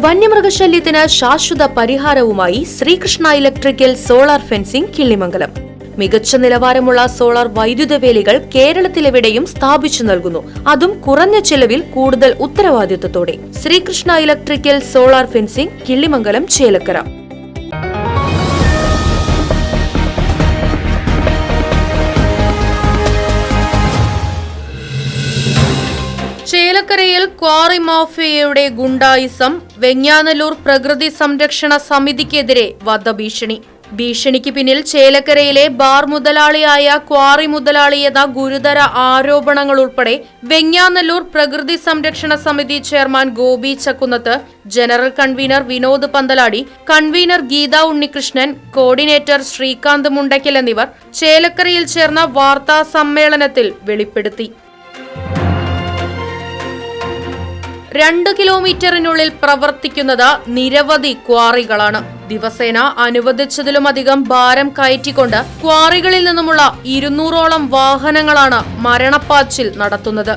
വന്യമൃഗശല്യത്തിന് ശാശ്വത പരിഹാരവുമായി Sreekrishna electrical solar fencing Killimangalam. മികച്ച നിലവാരമുള്ള സോളാർ വൈദ്യുത വേലികൾ കേരളത്തിലെവിടെയും സ്ഥാപിച്ചു നൽകുന്നു. അതും കുറഞ്ഞ ചെലവിൽ കൂടുതൽ ഉത്തരവാദിത്വത്തോടെ. Sreekrishna electrical solar fencing Killimangalam, Chelakkara. ചേലക്കരയിൽ ക്വാറി മാഫിയയുടെ ഗുണ്ടായിസം. വെങ്ങാനല്ലൂർ പ്രകൃതി സംരക്ഷണ സമിതിക്കെതിരെ വധഭീഷണി. ഭീഷണിക്ക് പിന്നിൽ ചേലക്കരയിലെ ബാർ മുതലാളിയായ ക്വാറി മുതലാളി എന്ന ഗുരുതര ആരോപണങ്ങൾ ഉൾപ്പെടെ വെങ്ങാനല്ലൂർ പ്രകൃതി സംരക്ഷണ സമിതി chairman Gopi Chakkunnath, general convener Vinod Panthaladi, convener Geetha Unnikrishnan, coordinator Sreekanth Mundakkal എന്നിവർ ചേലക്കരയിൽ ചേർന്ന വാർത്താ സമ്മേളനത്തിൽ വെളിപ്പെടുത്തി. 2 കിലോമീറ്ററിനുള്ളിൽ പ്രവർത്തിക്കുന്നത് നിരവധി ക്വാറികളാണ്. ദിവസേന അനുവദിച്ചതിലുമധികം ഭാരം കയറ്റിക്കൊണ്ട് ക്വാറികളിൽ നിന്നുമുള്ള 200ഓളം വാഹനങ്ങളാണ് മരണപ്പാച്ചിൽ നടത്തുന്നത്.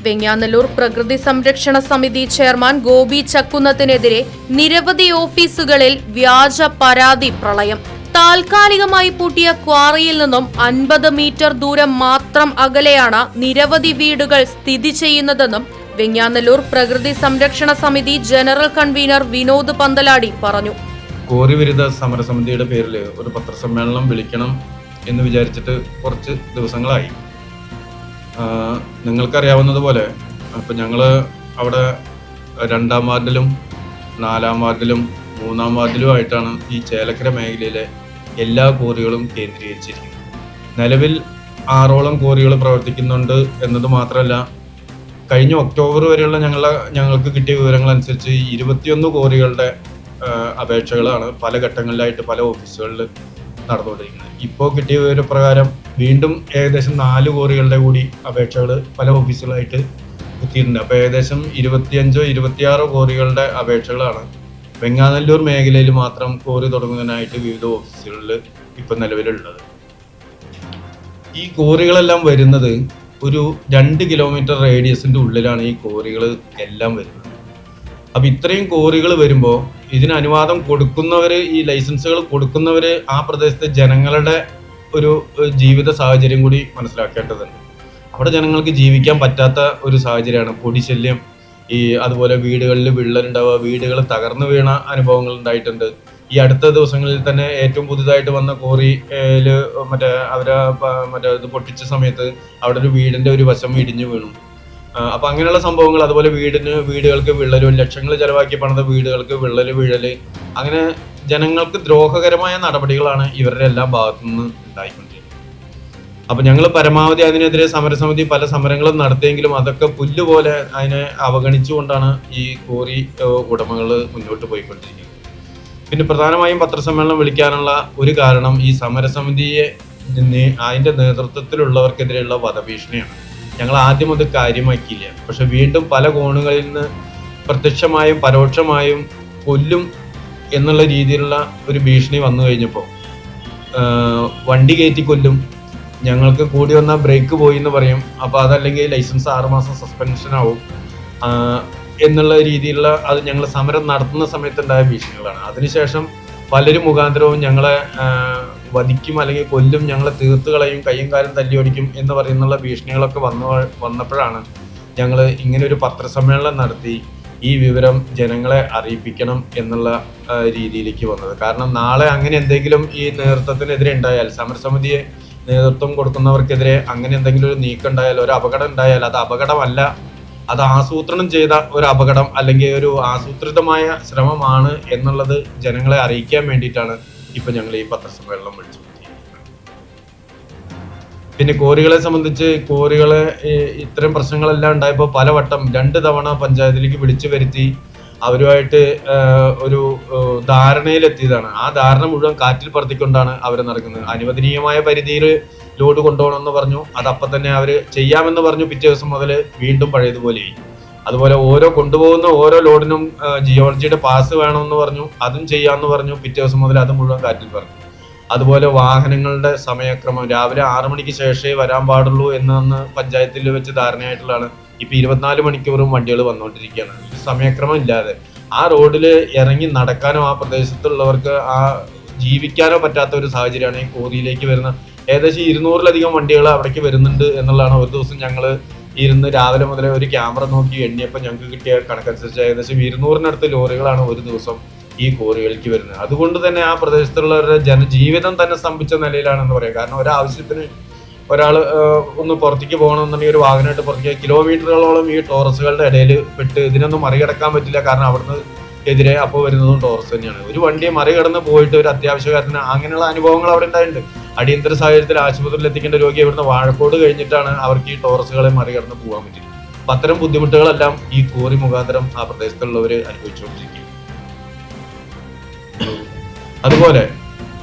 വെങ്ങാനല്ലൂർ പ്രകൃതി സംരക്ഷണ സമിതി ചെയർമാൻ ഗോപി ചക്കുന്നത്തിനെതിരെ നിരവധി ഓഫീസുകളിൽ വ്യാജ പരാതി പ്രളയം. താൽക്കാലികമായി പൂട്ടിയ ക്വാറിയിൽ നിന്നും 50 മീറ്റർ ദൂരം മാത്രം അകലെയാണ് നിരവധി വീടുകൾ സ്ഥിതി ചെയ്യുന്നതെന്നും വെങ്ങാനല്ലൂർ പ്രകൃതി സംരക്ഷണ സമിതി ജനറൽ കൺവീനർ വിനോദ് പന്തലാടി പറഞ്ഞു. ക്വാറി വിരുദ്ധ സമരസമിതിയുടെ പേരിൽ ഒരു പത്രസമ്മേളനം വിളിക്കണം എന്ന് വിചാരിച്ചിട്ട് കുറച്ച് ദിവസങ്ങളായി. നിങ്ങൾക്കറിയാവുന്നതുപോലെ ഇപ്പം ഞങ്ങൾ അവിടെ 2-ാം വാർഡിലും 4-ാം വാർഡിലും 3-ാം വാർഡിലുമായിട്ടാണ് ഈ ചേലക്കര മേഖലയിലെ എല്ലാ ക്വാറികളും കേന്ദ്രീകരിച്ചിരിക്കുന്നത്. നിലവിൽ 6ഓളം ക്വാറികൾ പ്രവർത്തിക്കുന്നുണ്ട് എന്നത് മാത്രമല്ല, കഴിഞ്ഞ ഒക്ടോബർ വരെയുള്ള ഞങ്ങൾക്ക് കിട്ടിയ വിവരങ്ങൾ അനുസരിച്ച് 21 ക്വാറികളുടെ അപേക്ഷകളാണ് പല ഘട്ടങ്ങളിലായിട്ട് പല ഓഫീസുകളിൽ നടന്നുകൊണ്ടിരിക്കുന്നത്. ഇപ്പോൾ കിട്ടിയ വിവരപ്രകാരം വീണ്ടും ഏകദേശം 4 ക്വാറികളുടെ കൂടി അപേക്ഷകൾ പല ഓഫീസുകളായിട്ട് എത്തിയിട്ടുണ്ട്. അപ്പോൾ ഏകദേശം 25-26 ക്വാറികളുടെ അപേക്ഷകളാണ് വെങ്ങാനല്ലൂർ മേഖലയിൽ മാത്രം ക്വാറി തുടങ്ങുന്നതിനായിട്ട് വിവിധ ഓഫീസുകളിൽ ഇപ്പം നിലവിലുള്ളത്. ഈ ക്വാറികളെല്ലാം വരുന്നത് ഒരു 2 കിലോമീറ്റർ റേഡിയസിൻ്റെ ഉള്ളിലാണ് ഈ ക്വാറികൾ എല്ലാം വരുന്നത്. അപ്പം ഇത്രയും ക്വാറികൾ വരുമ്പോൾ ഇതിന് അനുവാദം കൊടുക്കുന്നവർ, ഈ ലൈസൻസുകൾ കൊടുക്കുന്നവർ ആ പ്രദേശത്തെ ജനങ്ങളുടെ ഒരു ജീവിത സാഹചര്യം കൂടി മനസ്സിലാക്കേണ്ടതുണ്ട്. അവിടെ ജനങ്ങൾക്ക് ജീവിക്കാൻ പറ്റാത്ത ഒരു സാഹചര്യമാണ്. പൊടിശല്യം, അതുപോലെ വീടുകളിൽ വിള്ളലുണ്ടാവുക, വീടുകൾ തകർന്നു വീണ അനുഭവങ്ങൾ ഉണ്ടായിട്ടുണ്ട്. ഈ അടുത്ത ദിവസങ്ങളിൽ തന്നെ ഏറ്റവും പുതുതായിട്ട് വന്ന ക്വാറിയിൽ ഇത് പൊട്ടിച്ച സമയത്ത് അവിടെ ഒരു വീടിന്റെ ഒരു വശം ഇടിഞ്ഞു വീണു. അപ്പൊ അങ്ങനെയുള്ള സംഭവങ്ങൾ, അതുപോലെ വീടുകൾക്ക് വിള്ളലും, ലക്ഷങ്ങൾ ചെലവാക്കി പണിത വീടുകൾക്ക് വിള്ളൽ വീഴല്, അങ്ങനെ ജനങ്ങൾക്ക് ദ്രോഹകരമായ നടപടികളാണ് ഇവരുടെ എല്ലാ ഭാഗത്തുനിന്ന് ഉണ്ടായിക്കൊണ്ടിരിക്കുന്നത്. അപ്പൊ ഞങ്ങൾ പരമാവധി അതിനെതിരെ സമരസമിതി പല സമരങ്ങളും നടത്തിയെങ്കിലും അതൊക്കെ പുല്ലുപോലെ അതിനെ അവഗണിച്ചുകൊണ്ടാണ് ഈ ക്വാറി ഉടമകൾ മുന്നോട്ട് പോയിക്കൊണ്ടിരിക്കുന്നത്. പിന്നെ പ്രധാനമായും പത്രസമ്മേളനം വിളിക്കാനുള്ള ഒരു കാരണം ഈ സമരസമിതിയെ അതിന്റെ നേതൃത്വത്തിലുള്ളവർക്കെതിരെയുള്ള വധഭീഷണിയാണ്. ഞങ്ങൾ ആദ്യം അത് കാര്യമാക്കിയില്ല, പക്ഷെ വീണ്ടും പല കോണുകളിൽ നിന്ന് പ്രത്യക്ഷമായും പരോക്ഷമായും കൊല്ലും എന്നുള്ള രീതിയിലുള്ള ഒരു ഭീഷണി വന്നു കഴിഞ്ഞപ്പോൾ വണ്ടി കയറ്റി കൊല്ലും, ഞങ്ങൾക്ക് കൂടി വന്നാൽ ബ്രേക്ക് പോയി എന്ന് പറയും, അപ്പോൾ അതല്ലെങ്കിൽ ലൈസൻസ് 6 മാസം സസ്പെൻഷൻ ആവും എന്നുള്ള രീതിയിലുള്ള അത് ഞങ്ങൾ സമരം നടത്തുന്ന സമയത്തുണ്ടായ ഭീഷണികളാണ്. അതിനുശേഷം പലരും മുഖാന്തരവും ഞങ്ങളെ വധിക്കും അല്ലെങ്കിൽ കൊല്ലും, ഞങ്ങളെ തീർത്ത് കളയും, കയ്യും കാലും തല്ലി ഓടിക്കും എന്ന് പറയുന്നുള്ള ഭീഷണികളൊക്കെ വന്നപ്പോഴാണ് ഞങ്ങൾ ഇങ്ങനെ ഒരു പത്രസമ്മേളനം നടത്തി ഈ വിവരം ജനങ്ങളെ അറിയിപ്പിക്കണം എന്നുള്ള രീതിയിലേക്ക് വന്നത്. കാരണം നാളെ അങ്ങനെ എന്തെങ്കിലും ഈ നേതൃത്വത്തിനെതിരെ ഉണ്ടായാൽ, സമരസമിതിയെ നേതൃത്വം കൊടുക്കുന്നവർക്കെതിരെ അങ്ങനെ എന്തെങ്കിലും ഒരു നീക്കം ഉണ്ടായാൽ, ഒരു അപകടം ഉണ്ടായാൽ, അത് അപകടമല്ല, അത് ആസൂത്രണം ചെയ്ത ഒരു അപകടം അല്ലെങ്കിൽ ഒരു ആസൂത്രിതമായ ശ്രമമാണ് എന്നുള്ളത് ജനങ്ങളെ അറിയിക്കാൻ വേണ്ടിയിട്ടാണ് ഇപ്പൊ ഞങ്ങൾ ഈ പത്രസമ്മേളനം വിളിച്ചു. പിന്നെ ക്വാറികളെ സംബന്ധിച്ച്, ക്വാറികളെ ഇത്തരം പ്രശ്നങ്ങളെല്ലാം ഉണ്ടായപ്പോൾ പലവട്ടം 2 തവണ പഞ്ചായത്തിലേക്ക് വിളിച്ചു വരുത്തി അവരുമായിട്ട് ഒരു ധാരണയിലെത്തിയതാണ്. ആ ധാരണ മുഴുവൻ കാറ്റിൽ പറത്തിക്കൊണ്ടാണ് അവർ നടക്കുന്നത്. അനുവദനീയമായ പരിധിയിൽ ലോഡ് കൊണ്ടുപോകണമെന്ന് പറഞ്ഞു, അതപ്പം തന്നെ അവർ ചെയ്യാമെന്ന് പറഞ്ഞു. പിറ്റേ ദിവസം മുതൽ വീണ്ടും പഴയതുപോലെയായി. അതുപോലെ കൊണ്ടുപോകുന്ന ഓരോ ലോഡിനും ജിയോളജിയുടെ പാസ് വേണമെന്ന് പറഞ്ഞു, അതും ചെയ്യാമെന്ന് പറഞ്ഞു. പിറ്റേ ദിവസം മുതൽ അത് മുഴുവൻ കാറ്റിൽ പറഞ്ഞു. അതുപോലെ വാഹനങ്ങളുടെ സമയക്രമം രാവിലെ 6 മണിക്ക് ശേഷമേ വരാൻ പാടുള്ളൂ എന്ന് പഞ്ചായത്തിൽ വെച്ച് ധാരണയായിട്ടുള്ളതാണ്. ഇപ്പൊ 24 മണിക്കൂറും വണ്ടികൾ വന്നുകൊണ്ടിരിക്കുകയാണ്. ഒരു സമയക്രമം ഇല്ലാതെ ആ റോഡിൽ ഇറങ്ങി നടക്കാനോ ആ പ്രദേശത്തുള്ളവർക്ക് ആ ജീവിക്കാനോ പറ്റാത്ത ഒരു സാഹചര്യമാണ് ഈ കോറിയിലേക്ക് വരുന്ന. ഏകദേശം 200-ലധികം വണ്ടികൾ അവിടേക്ക് വരുന്നുണ്ട് എന്നുള്ളതാണ്. ഒരു ദിവസം ഞങ്ങൾ ഇരുന്ന് രാവിലെ മുതലേ ഒരു ക്യാമറ നോക്കി എണ്ണിയപ്പോൾ ഞങ്ങൾക്ക് കിട്ടിയ കണക്കനുസരിച്ച് ഏകദേശം 200-നടുത്ത് ലോറികളാണ് ഒരു ദിവസം ഈ കോറികളിലേക്ക് വരുന്നത്. അതുകൊണ്ട് തന്നെ ആ പ്രദേശത്തുള്ളവരുടെ ജനജീവിതം തന്നെ സ്തംഭിച്ച നിലയിലാണെന്ന് പറയാം. കാരണം ഒരാവശ്യത്തിന് ഒരാൾ ഒന്ന് പുറത്തേക്ക് പോകണമെന്നുണ്ടെങ്കിൽ ഒരു വാഹനമായിട്ട് പുറത്തേക്ക് കിലോമീറ്ററുകളോളം ഈ ടോറസുകളുടെ ഇടയിൽ പെട്ട് ഇതിനൊന്നും മറികടക്കാൻ പറ്റില്ല. കാരണം അവിടുന്ന് എതിരെ അപ്പോൾ വരുന്നതും ടോറസ് തന്നെയാണ്. ഒരു വണ്ടിയെ മറികടന്ന് പോയിട്ട് ഒരു അത്യാവശ്യ കാര്യത്തിന് അങ്ങനെയുള്ള അനുഭവങ്ങൾ അവിടെ ഉണ്ടായിട്ടുണ്ട്. അടിയന്തര സാഹചര്യത്തിൽ ആശുപത്രിയിൽ എത്തിക്കേണ്ട രോഗി ഇവിടുന്ന് വാഴക്കോട് കഴിഞ്ഞിട്ടാണ് അവർക്ക് ഈ ടോറസുകളെ മറികടന്ന് പോകാൻ പറ്റില്ല. അപ്പൊ അത്തരം ബുദ്ധിമുട്ടുകളെല്ലാം ഈ കോറി മുഖാന്തരം ആ പ്രദേശത്തുള്ളവർ അനുഭവിച്ചുകൊണ്ടിരിക്കും. അതുപോലെ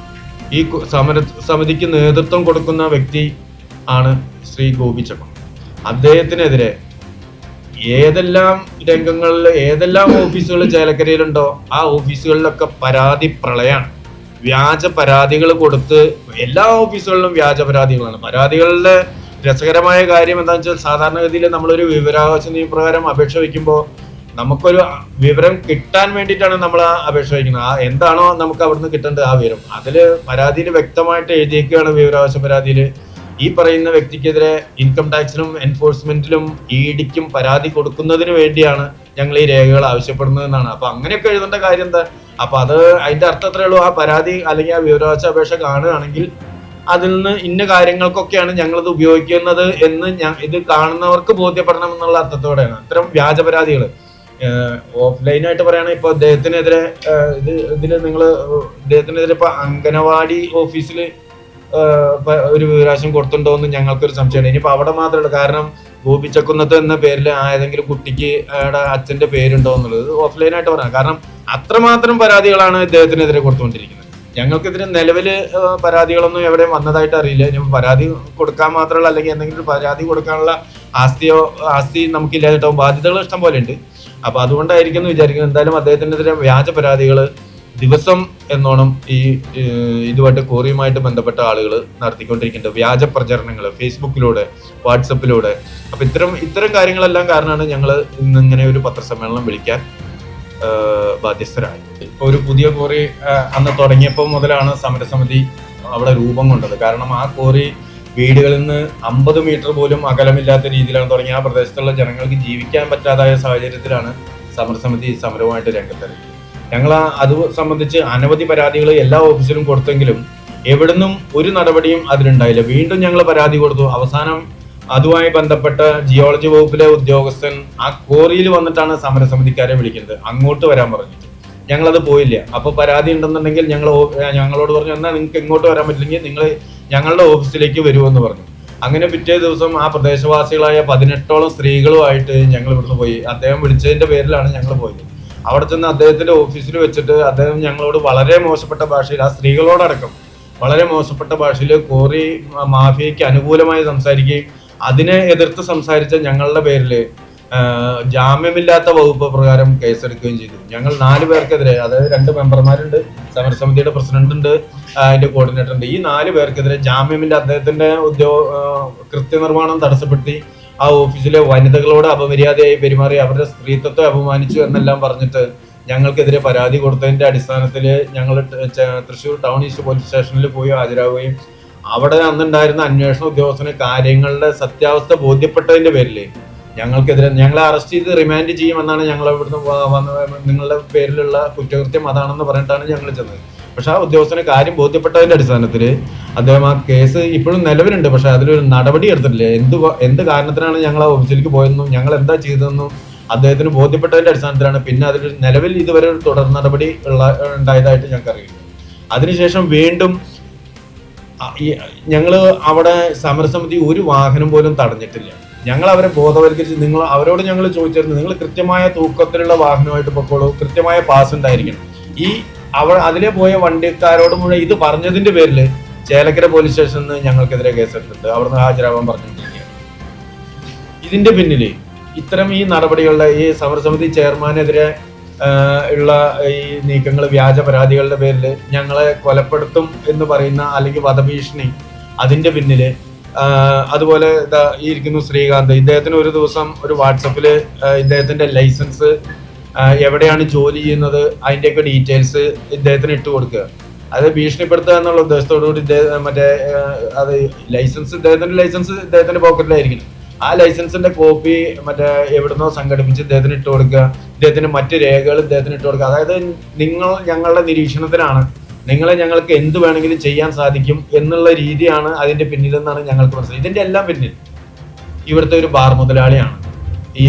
ഈ സമിതിക്ക് നേതൃത്വം കൊടുക്കുന്ന വ്യക്തി ആണ് ശ്രീ ഗോപി ചക്കം. അദ്ദേഹത്തിനെതിരെ ഏതെല്ലാം രംഗങ്ങളിൽ ഏതെല്ലാം ഓഫീസുകൾ ചേലക്കരയിലുണ്ടോ ആ ഓഫീസുകളിലൊക്കെ പരാതി പ്രളയാണ്. വ്യാജ പരാതികൾ കൊടുത്ത് എല്ലാ ഓഫീസുകളിലും വ്യാജ പരാതികളാണ്. പരാതികളുടെ രസകരമായ കാര്യം എന്താണെന്ന് വെച്ചാൽ സാധാരണഗതിയിൽ നമ്മളൊരു വിവരാവകാശ നിയമപ്രകാരം അപേക്ഷ വയ്ക്കുമ്പോൾ നമുക്കൊരു വിവരം കിട്ടാൻ വേണ്ടിയിട്ടാണ് നമ്മൾ ആ അപേക്ഷ വയ്ക്കുന്നത്. ആ എന്താണോ നമുക്ക് അവിടുന്ന് കിട്ടേണ്ടത് ആ വിവരം അതിൽ പരാതിയിൽ വ്യക്തമായിട്ട് എഴുതിയേക്കുകയാണ്. വിവരാവകാശ പരാതിയിൽ ഈ പറയുന്ന വ്യക്തിക്കെതിരെ ഇൻകം ടാക്സിലും എൻഫോഴ്സ്മെന്റിലും ഇഡിക്കും പരാതി കൊടുക്കുന്നതിന് വേണ്ടിയാണ് ഞങ്ങൾ ഈ രേഖകൾ ആവശ്യപ്പെടുന്നതെന്നാണ്. അപ്പൊ അങ്ങനെയൊക്കെ എഴുതേണ്ട കാര്യം എന്താ? അപ്പൊ അത് അതിന്റെ അർത്ഥം അത്രേ ഉള്ളൂ. ആ പരാതി അല്ലെങ്കിൽ ആ വിവരാവകാശ അപേക്ഷ കാണുകയാണെങ്കിൽ അതിൽ നിന്ന് ഇന്ന കാര്യങ്ങൾക്കൊക്കെയാണ് ഞങ്ങളിത് ഉപയോഗിക്കുന്നത് എന്ന് ഇത് കാണുന്നവർക്ക് ബോധ്യപ്പെടണം എന്നുള്ള അർത്ഥത്തോടെയാണ് അത്തരം വ്യാജ പരാതികൾ. ഓഫ്ലൈനായിട്ട് പറയുകയാണെങ്കിൽ ഇപ്പൊ അദ്ദേഹത്തിനെതിരെ ഇതിൽ നിങ്ങൾ ഇദ്ദേഹത്തിനെതിരെ ഇപ്പൊ അംഗനവാടി ഓഫീസിൽ ഒരു വിവരാശം കൊടുത്തിട്ടുണ്ടോ എന്ന് ഞങ്ങൾക്കൊരു സംശയമാണ്. ഇനിയിപ്പോ അവിടെ മാത്രമല്ല, കാരണം ഗോപി ചക്കുന്നത്ത് എന്ന പേരിൽ ഏതെങ്കിലും കുട്ടിക്ക് അച്ഛന്റെ പേരുണ്ടോ എന്നുള്ളത് ഓഫ്ലൈനായിട്ട് പറയാം. കാരണം അത്രമാത്രം പരാതികളാണ് ഇദ്ദേഹത്തിനെതിരെ കൊടുത്തുകൊണ്ടിരിക്കുന്നത്. ഞങ്ങൾക്കെതിരെ നിലവില് പരാതികളൊന്നും എവിടെയും വന്നതായിട്ട് അറിയില്ല. ഇനി പരാതി കൊടുക്കാൻ മാത്രമല്ല, അല്ലെങ്കിൽ എന്തെങ്കിലും പരാതി കൊടുക്കാനുള്ള ആസ്തി നമുക്കില്ലാതിട്ടാവും. ബാധ്യതകൾ ഇഷ്ടം പോലെ ഉണ്ട്. അപ്പൊ അതുകൊണ്ടായിരിക്കും എന്ന് വിചാരിക്കുന്നത്. എന്തായാലും അദ്ദേഹത്തിനെതിരെ വ്യാജ പരാതികൾ ദിവസം എന്നോണം ഈ ഇതുമായിട്ട് കോറിയുമായിട്ട് ബന്ധപ്പെട്ട ആളുകൾ നടത്തിക്കൊണ്ടിരിക്കുന്നുണ്ട്. വ്യാജ പ്രചരണങ്ങൾ ഫേസ്ബുക്കിലൂടെ, വാട്സപ്പിലൂടെ. അപ്പൊ ഇത്തരം കാര്യങ്ങളെല്ലാം കാരണമാണ് ഞങ്ങൾ ഇന്നിങ്ങനെ ഒരു പത്രസമ്മേളനം വിളിക്കാൻ ബാധ്യസ്ഥരായത്. ഇപ്പൊ ഒരു പുതിയ കോറി അന്ന് തുടങ്ങിയപ്പോൾ മുതലാണ് സമരസമിതി അവിടെ രൂപം കൊണ്ടത്. കാരണം ആ കോറി വീടുകളിൽ നിന്ന് 50 മീറ്റർ പോലും അകലമില്ലാത്ത രീതിയിലാണ് തുടങ്ങി. ആ പ്രദേശത്തുള്ള ജനങ്ങൾക്ക് ജീവിക്കാൻ പറ്റാതായ സാഹചര്യത്തിലാണ് സമരസമിതി സമരവുമായിട്ട് രംഗത്തിറങ്ങി. ഞങ്ങൾ അത് സംബന്ധിച്ച് അനവധി പരാതികൾ എല്ലാ ഓഫീസിലും കൊടുത്തെങ്കിലും എവിടുന്നും ഒരു നടപടിയും അതിലുണ്ടായില്ല. വീണ്ടും ഞങ്ങൾ പരാതി കൊടുത്തു. അവസാനം അതുമായി ബന്ധപ്പെട്ട ജിയോളജി വകുപ്പിലെ ഉദ്യോഗസ്ഥൻ ആ കോറിയിൽ വന്നിട്ടാണ് സമരസമിതിക്കാരെ വിളിക്കുന്നത്, അങ്ങോട്ട് വരാൻ പറഞ്ഞിട്ട്. ഞങ്ങളത് പോയില്ല. അപ്പൊ പരാതി ഉണ്ടെന്നുണ്ടെങ്കിൽ ഞങ്ങളോട് പറഞ്ഞു, എന്നാൽ നിങ്ങൾക്ക് ഇങ്ങോട്ട് വരാൻ പറ്റില്ലെങ്കിൽ നിങ്ങൾ ഞങ്ങളുടെ ഓഫീസിലേക്ക് വരുമെന്ന് പറഞ്ഞു. അങ്ങനെ പിറ്റേ ദിവസം ആ പ്രദേശവാസികളായ 18ഓളം സ്ത്രീകളുമായിട്ട് ഞങ്ങൾ ഇവിടുന്ന് പോയി. അദ്ദേഹം വിളിച്ചതിന്റെ പേരിലാണ് ഞങ്ങൾ പോയത്. അവിടെ ചെന്ന് അദ്ദേഹത്തിന്റെ ഓഫീസിൽ വെച്ചിട്ട് അദ്ദേഹം ഞങ്ങളോട് വളരെ മോശപ്പെട്ട ഭാഷയിൽ, ആ സ്ത്രീകളോടടക്കം വളരെ മോശപ്പെട്ട ഭാഷയിൽ കോറി മാഫിയയ്ക്ക് അനുകൂലമായി സംസാരിക്കുകയും അതിനെ എതിർത്ത് സംസാരിച്ച ഞങ്ങളുടെ പേരിൽ ജാമ്യമില്ലാത്ത വകുപ്പ് പ്രകാരം കേസെടുക്കുകയും ചെയ്തു. ഞങ്ങൾ 4 പേർക്കെതിരെ, അതായത് 2 മെമ്പർമാരുണ്ട്, സമരസമിതിയുടെ പ്രസിഡന്റ് ഉണ്ട്, അതിന്റെ കോർഡിനേറ്റർ ഉണ്ട്. ഈ 4 പേർക്കെതിരെ ജാമ്യമില്ല, അദ്ദേഹത്തിന്റെ കൃത്യനിർവഹണം തടസ്സപ്പെടുത്തി ആ ഓഫീസിലെ വനിതകളോട് അപമര്യാദയായി പെരുമാറി അവരുടെ സ്ത്രീത്വത്തെ അപമാനിച്ചു എന്നെല്ലാം പറഞ്ഞിട്ട് ഞങ്ങൾക്കെതിരെ പരാതി കൊടുത്തതിന്റെ അടിസ്ഥാനത്തിൽ ഞങ്ങൾ തൃശ്ശൂർ ടൗൺ ഈസ്റ്റ് പോലീസ് സ്റ്റേഷനിൽ പോയി ഹാജരാകുകയും അവിടെ അന്നുണ്ടായിരുന്ന അന്വേഷണ ഉദ്യോഗസ്ഥന് കാര്യങ്ങളുടെ സത്യാവസ്ഥ ബോധ്യപ്പെട്ടതിന്റെ പേരിൽ ഞങ്ങളെ അറസ്റ്റ് ചെയ്ത് റിമാൻഡ് ചെയ്യുമെന്നാണ് ഞങ്ങൾ ഇവിടുന്ന് നിങ്ങളുടെ പേരിലുള്ള കുറ്റകൃത്യം അതാണെന്ന് പറഞ്ഞിട്ടാണ് ഞങ്ങൾ ചെന്നത്. പക്ഷെ ആ ഉദ്യോഗസ്ഥന് കാര്യം ബോധ്യപ്പെട്ടതിന്റെ അടിസ്ഥാനത്തിൽ അദ്ദേഹം ആ കേസ് ഇപ്പോഴും നിലവിലുണ്ട്. പക്ഷെ അതിലൊരു നടപടി എടുത്തിട്ടില്ല. എന്ത് കാരണത്തിനാണ് ഞങ്ങൾ ആ ഓഫീസിലേക്ക് പോയതെന്നും ഞങ്ങൾ എന്താ ചെയ്തതെന്നും അദ്ദേഹത്തിന് ബോധ്യപ്പെട്ടതിന്റെ അടിസ്ഥാനത്തിലാണ് പിന്നെ അതിൽ നിലവിൽ ഇതുവരെ ഒരു തുടർ നടപടി ഉണ്ടായതായിട്ട് ഞങ്ങൾക്ക് അറിയില്ല. അതിനുശേഷം വീണ്ടും ഞങ്ങൾ അവിടെ സമരസമിതി ഒരു വാഹനം പോലും തടഞ്ഞിട്ടില്ല. ഞങ്ങൾ അവരെ ബോധവൽക്കരിച്ച് അവരോട് ഞങ്ങൾ ചോദിച്ചിരുന്നു, നിങ്ങൾ കൃത്യമായ തൂക്കത്തിലുള്ള വാഹനമായിട്ട് പൊക്കോളൂ, കൃത്യമായ പാസ് ഉണ്ടായിരിക്കണം. അതിലെ പോയ വണ്ടിക്കാരോട് മുഴുവൻ ഇത് പറഞ്ഞതിന്റെ പേരിൽ ചേലക്കര പോലീസ് സ്റ്റേഷനിൽ നിന്ന് ഞങ്ങൾക്കെതിരെ കേസെടുത്തിട്ട് അവിടുന്ന് ഹാജരാവാൻ പറഞ്ഞിരിക്കുകയാണ്. ഇതിന്റെ പിന്നിൽ ഇത്തരം ഈ നടപടികളുടെ ഈ സമരസമിതി ചെയർമാനെതിരെ ഉള്ള ഈ നീക്കങ്ങൾ, വ്യാജ പരാതികളുടെ പേരിൽ ഞങ്ങളെ കൊലപ്പെടുത്തും എന്ന് പറയുന്ന അല്ലെങ്കിൽ വധഭീഷണി, അതിന്റെ പിന്നില് അതുപോലെ ഈ ഇരിക്കുന്നു ശ്രീകാന്ത്. ഇദ്ദേഹത്തിന് ഒരു ദിവസം ഒരു വാട്സപ്പിൽ ഇദ്ദേഹത്തിന്റെ ലൈസൻസ്, എവിടെയാണ് ജോലി ചെയ്യുന്നത്, അതിന്റെയൊക്കെ ഡീറ്റെയിൽസ് ഇദ്ദേഹത്തിന് ഇട്ട് കൊടുക്കുക. അത് ഭീഷണിപ്പെടുത്തുക എന്നുള്ള ഉദ്ദേശത്തോടുകൂടി ഇദ്ദേഹം അത് ഇദ്ദേഹത്തിന്റെ ലൈസൻസ് പോക്കറ്റിലായിരിക്കണം. ആ ലൈസൻസിന്റെ കോപ്പി എവിടുന്നോ സംഘടിപ്പിച്ച് ഇദ്ദേഹത്തിന് ഇട്ട് കൊടുക്കുക, ഇദ്ദേഹത്തിന് മറ്റു രേഖകൾ ഇദ്ദേഹത്തിന് ഇട്ട് കൊടുക്കുക. അതായത് നിങ്ങൾ ഞങ്ങളുടെ നിരീക്ഷണത്തിലാണ്, നിങ്ങളെ ഞങ്ങൾക്ക് എന്ത് വേണമെങ്കിലും ചെയ്യാൻ സാധിക്കും എന്നുള്ള രീതിയാണ് അതിന്റെ പിന്നിലെന്നാണ് ഞങ്ങൾക്ക് മനസ്സിലായത്. ഇതിന്റെ എല്ലാം പിന്നിൽ ഇവിടുത്തെ ഒരു ബാർ മുതലാളിയാണ്. ഈ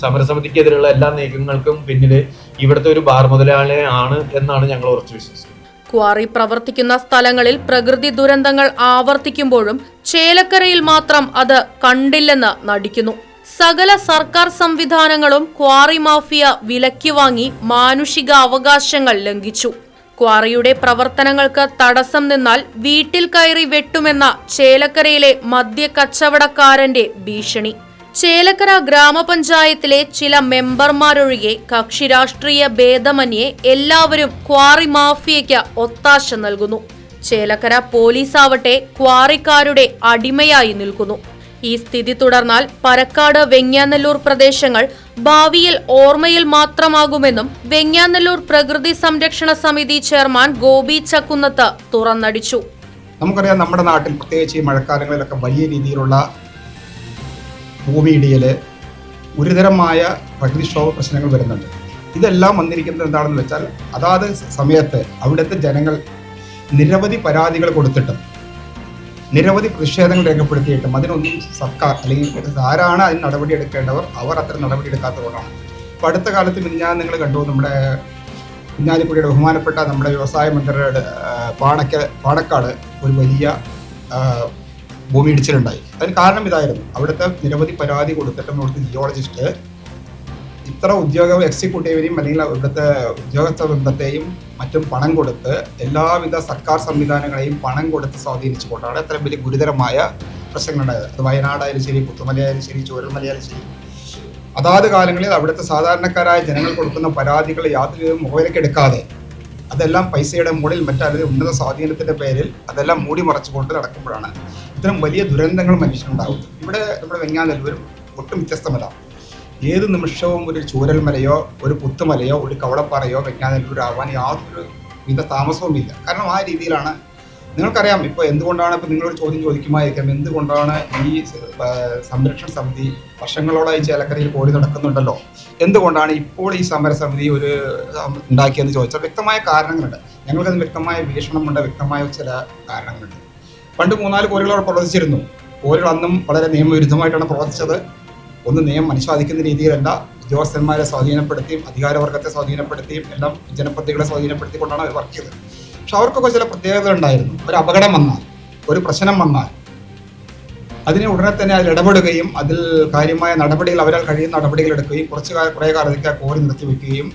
സമരസമിതിക്കെതിരെയുള്ള എല്ലാ നീക്കങ്ങൾക്കും പിന്നില് ഇവിടുത്തെ ഒരു ബാർ മുതലാളിയാണ് എന്നാണ് ഞങ്ങൾ ഉറച്ചു വിശ്വസിക്കുന്നത്. ക്വാറി പ്രവർത്തിക്കുന്ന സ്ഥലങ്ങളിൽ പ്രകൃതി ദുരന്തങ്ങൾ ആവർത്തിക്കുമ്പോഴും ചേലക്കരയിൽ മാത്രം അത് കണ്ടില്ലെന്ന് നടിക്കുന്നു. സകല സർക്കാർ സംവിധാനങ്ങളും ക്വാറി മാഫിയ വിലയ്ക്ക് വാങ്ങി മാനുഷിക അവകാശങ്ങൾ ലംഘിച്ചു. ക്വാറിയുടെ പ്രവർത്തനങ്ങൾക്ക് തടസ്സം നിന്നാൽ വീട്ടിൽ കയറി വെട്ടുമെന്ന ചേലക്കരയിലെ മദ്യ കച്ചവടക്കാരന്റെ ഭീഷണി. ചേലക്കര ഗ്രാമപഞ്ചായത്തിലെ ചില മെമ്പർമാരൊഴികെ കക്ഷി രാഷ്ട്രീയ ഭേദമന്യേ എല്ലാവരും ക്വാറി മാഫിയയ്ക്ക് ഒത്താശ നൽകുന്നു. ചേലക്കര പോലീസാവട്ടെ ക്വാറിക്കാരുടെ അടിമയായി നിൽക്കുന്നു. ഈ സ്ഥിതി തുടർന്നാൽ പരക്കാട് വെങ്യാനല്ലൂർ പ്രദേശങ്ങൾ ഭാവിയിൽ ഓർമ്മയിൽ മാത്രമാകുമെന്നും വെങ്യാനല്ലൂർ പ്രകൃതി സംരക്ഷണ സമിതി ചെയർമാൻ ഗോപി ചക്കുന്നത്ത് തുറന്നടിച്ചു. നമുക്കറിയാം, നമ്മുടെ നാട്ടിൽ പ്രത്യേകിച്ച് ഈ മഴക്കാലങ്ങളിലൊക്കെ വലിയ രീതിയിലുള്ള ഭൂമിയിടിയല്, ഗുരുതരമായ പ്രകൃതിക്ഷോഭ പ്രശ്നങ്ങൾ വരുന്നുണ്ട്. ഇതെല്ലാം വന്നിരിക്കുന്നത് എന്താണെന്ന് വെച്ചാൽ, അതാത് സമയത്ത് അവിടുത്തെ ജനങ്ങൾ നിരവധി പരാതികൾ കൊടുത്തിട്ടും നിരവധി പ്രതിഷേധങ്ങൾ രേഖപ്പെടുത്തിയിട്ടും അതിനൊന്നും സർക്കാർ അല്ലെങ്കിൽ ആരാണ് അതിന് നടപടി എടുക്കേണ്ടവർ അവർ അത്തരം നടപടി എടുക്കാത്തതുകൊണ്ടാണ്. ഇപ്പോൾ അടുത്ത കാലത്ത് നിങ്ങൾ കണ്ടു, നമ്മുടെ കുഞ്ഞാലിക്കുടിയുടെ ബഹുമാനപ്പെട്ട നമ്മുടെ വ്യവസായ മന്ത്രിയുടെ പാണക്കാട് ഒരു വലിയ ഭൂമി ഇടിച്ചിലുണ്ടായി. അതിന് കാരണം ഇതായിരുന്നു. അവിടുത്തെ നിരവധി പരാതി കൊടുത്തിട്ടും അവിടുത്തെ ജിയോളജിസ്റ്റ് ഇത്ര എക്സിക്യൂട്ടീവിനെയും അല്ലെങ്കിൽ ഇവിടുത്തെ ഉദ്യോഗസ്ഥ ബന്ധത്തെയും മറ്റും പണം കൊടുത്ത് എല്ലാവിധ സർക്കാർ സംവിധാനങ്ങളെയും പണം കൊടുത്ത് സ്വാധീനിച്ചുകൊണ്ടാണ് അത്രയും വലിയ ഗുരുതരമായ പ്രശ്നങ്ങളുണ്ടായത്. അത് വയനാടായാലും ശരി, പുത്തുമലയായാലും ശരി, ചൂരൽമലയായാലും ശരി, അതാത് കാലങ്ങളിൽ അവിടുത്തെ സാധാരണക്കാരായ ജനങ്ങൾ കൊടുക്കുന്ന പരാതികൾ യാതൊരു മുഖവിലക്കെടുക്കാതെ അതെല്ലാം പൈസയുടെ മുകളിൽ മറ്റൊരു ഉന്നത സ്വാധീനത്തിന്റെ പേരിൽ അതെല്ലാം മൂടി മറച്ചുകൊണ്ട് നടക്കുമ്പോഴാണ് ഇത്തരം വലിയ ദുരന്തങ്ങൾ മനുഷ്യനുണ്ടാകുന്നത്. ഇവിടെ നമ്മുടെ വെങ്യാനല്ലൂരും ഒട്ടും വ്യത്യസ്തമല്ല. ഏത് നിമിഷവും ഒരു ചൂരൽമലയോ ഒരു പുത്തുമലയോ ഒരു കവളപ്പാറയോ വെങ്യാനല്ലൂരാവാൻ യാതൊരു വിധ താമസവുമില്ല. കാരണം ആ രീതിയിലാണ്. നിങ്ങൾക്കറിയാം, ഇപ്പോൾ എന്തുകൊണ്ടാണ്, ഇപ്പോൾ നിങ്ങളൊരു ചോദ്യം ചോദിക്കുമായിരിക്കാം, എന്തുകൊണ്ടാണ് ഈ സംരക്ഷണ സമിതി വർഷങ്ങളോളായി ചേലക്കരയിൽ കോരി നടക്കുന്നുണ്ടല്ലോ, എന്തുകൊണ്ടാണ് ഇപ്പോൾ ഈ സമരസമിതി ഉണ്ടാക്കിയെന്ന് ചോദിച്ചാൽ വ്യക്തമായ കാരണങ്ങളുണ്ട്. ഞങ്ങൾക്കതിന് വ്യക്തമായ വീക്ഷണമുണ്ട്, വ്യക്തമായ ചില കാരണങ്ങളുണ്ട്. പണ്ട് 3-4 കോരികളോട് പ്രവർത്തിച്ചിരുന്നു. കോരികൾ അന്നും വളരെ നിയമവിരുദ്ധമായിട്ടാണ് പ്രവർത്തിച്ചത്. ഒന്ന് നിയമം മനുഷ്യാധിക്കുന്ന രീതിയിലല്ല, ഉദ്യോഗസ്ഥന്മാരെ സ്വാധീനപ്പെടുത്തിയും അധികാരവർഗത്തെ സ്വാധീനപ്പെടുത്തിയും എല്ലാം ജനപ്രതിനിധികളെ സ്വാധീനപ്പെടുത്തിക്കൊണ്ടാണ് അവർ വർക്ക് ചെയ്തത്. പക്ഷെ അവർക്കൊക്കെ ചില പ്രത്യേകതകൾ ഉണ്ടായിരുന്നു. ഒരു അപകടം വന്നാൽ, ഒരു പ്രശ്നം വന്നാൽ അതിനെ ഉടനെ തന്നെ അതിൽ ഇടപെടുകയും അതിൽ കാര്യമായ നടപടികൾ, അവരാൽ കഴിയുന്ന നടപടികൾ എടുക്കുകയും കുറേ കാലത്തേക്ക് കോരി നിർത്തിവെക്കുകയും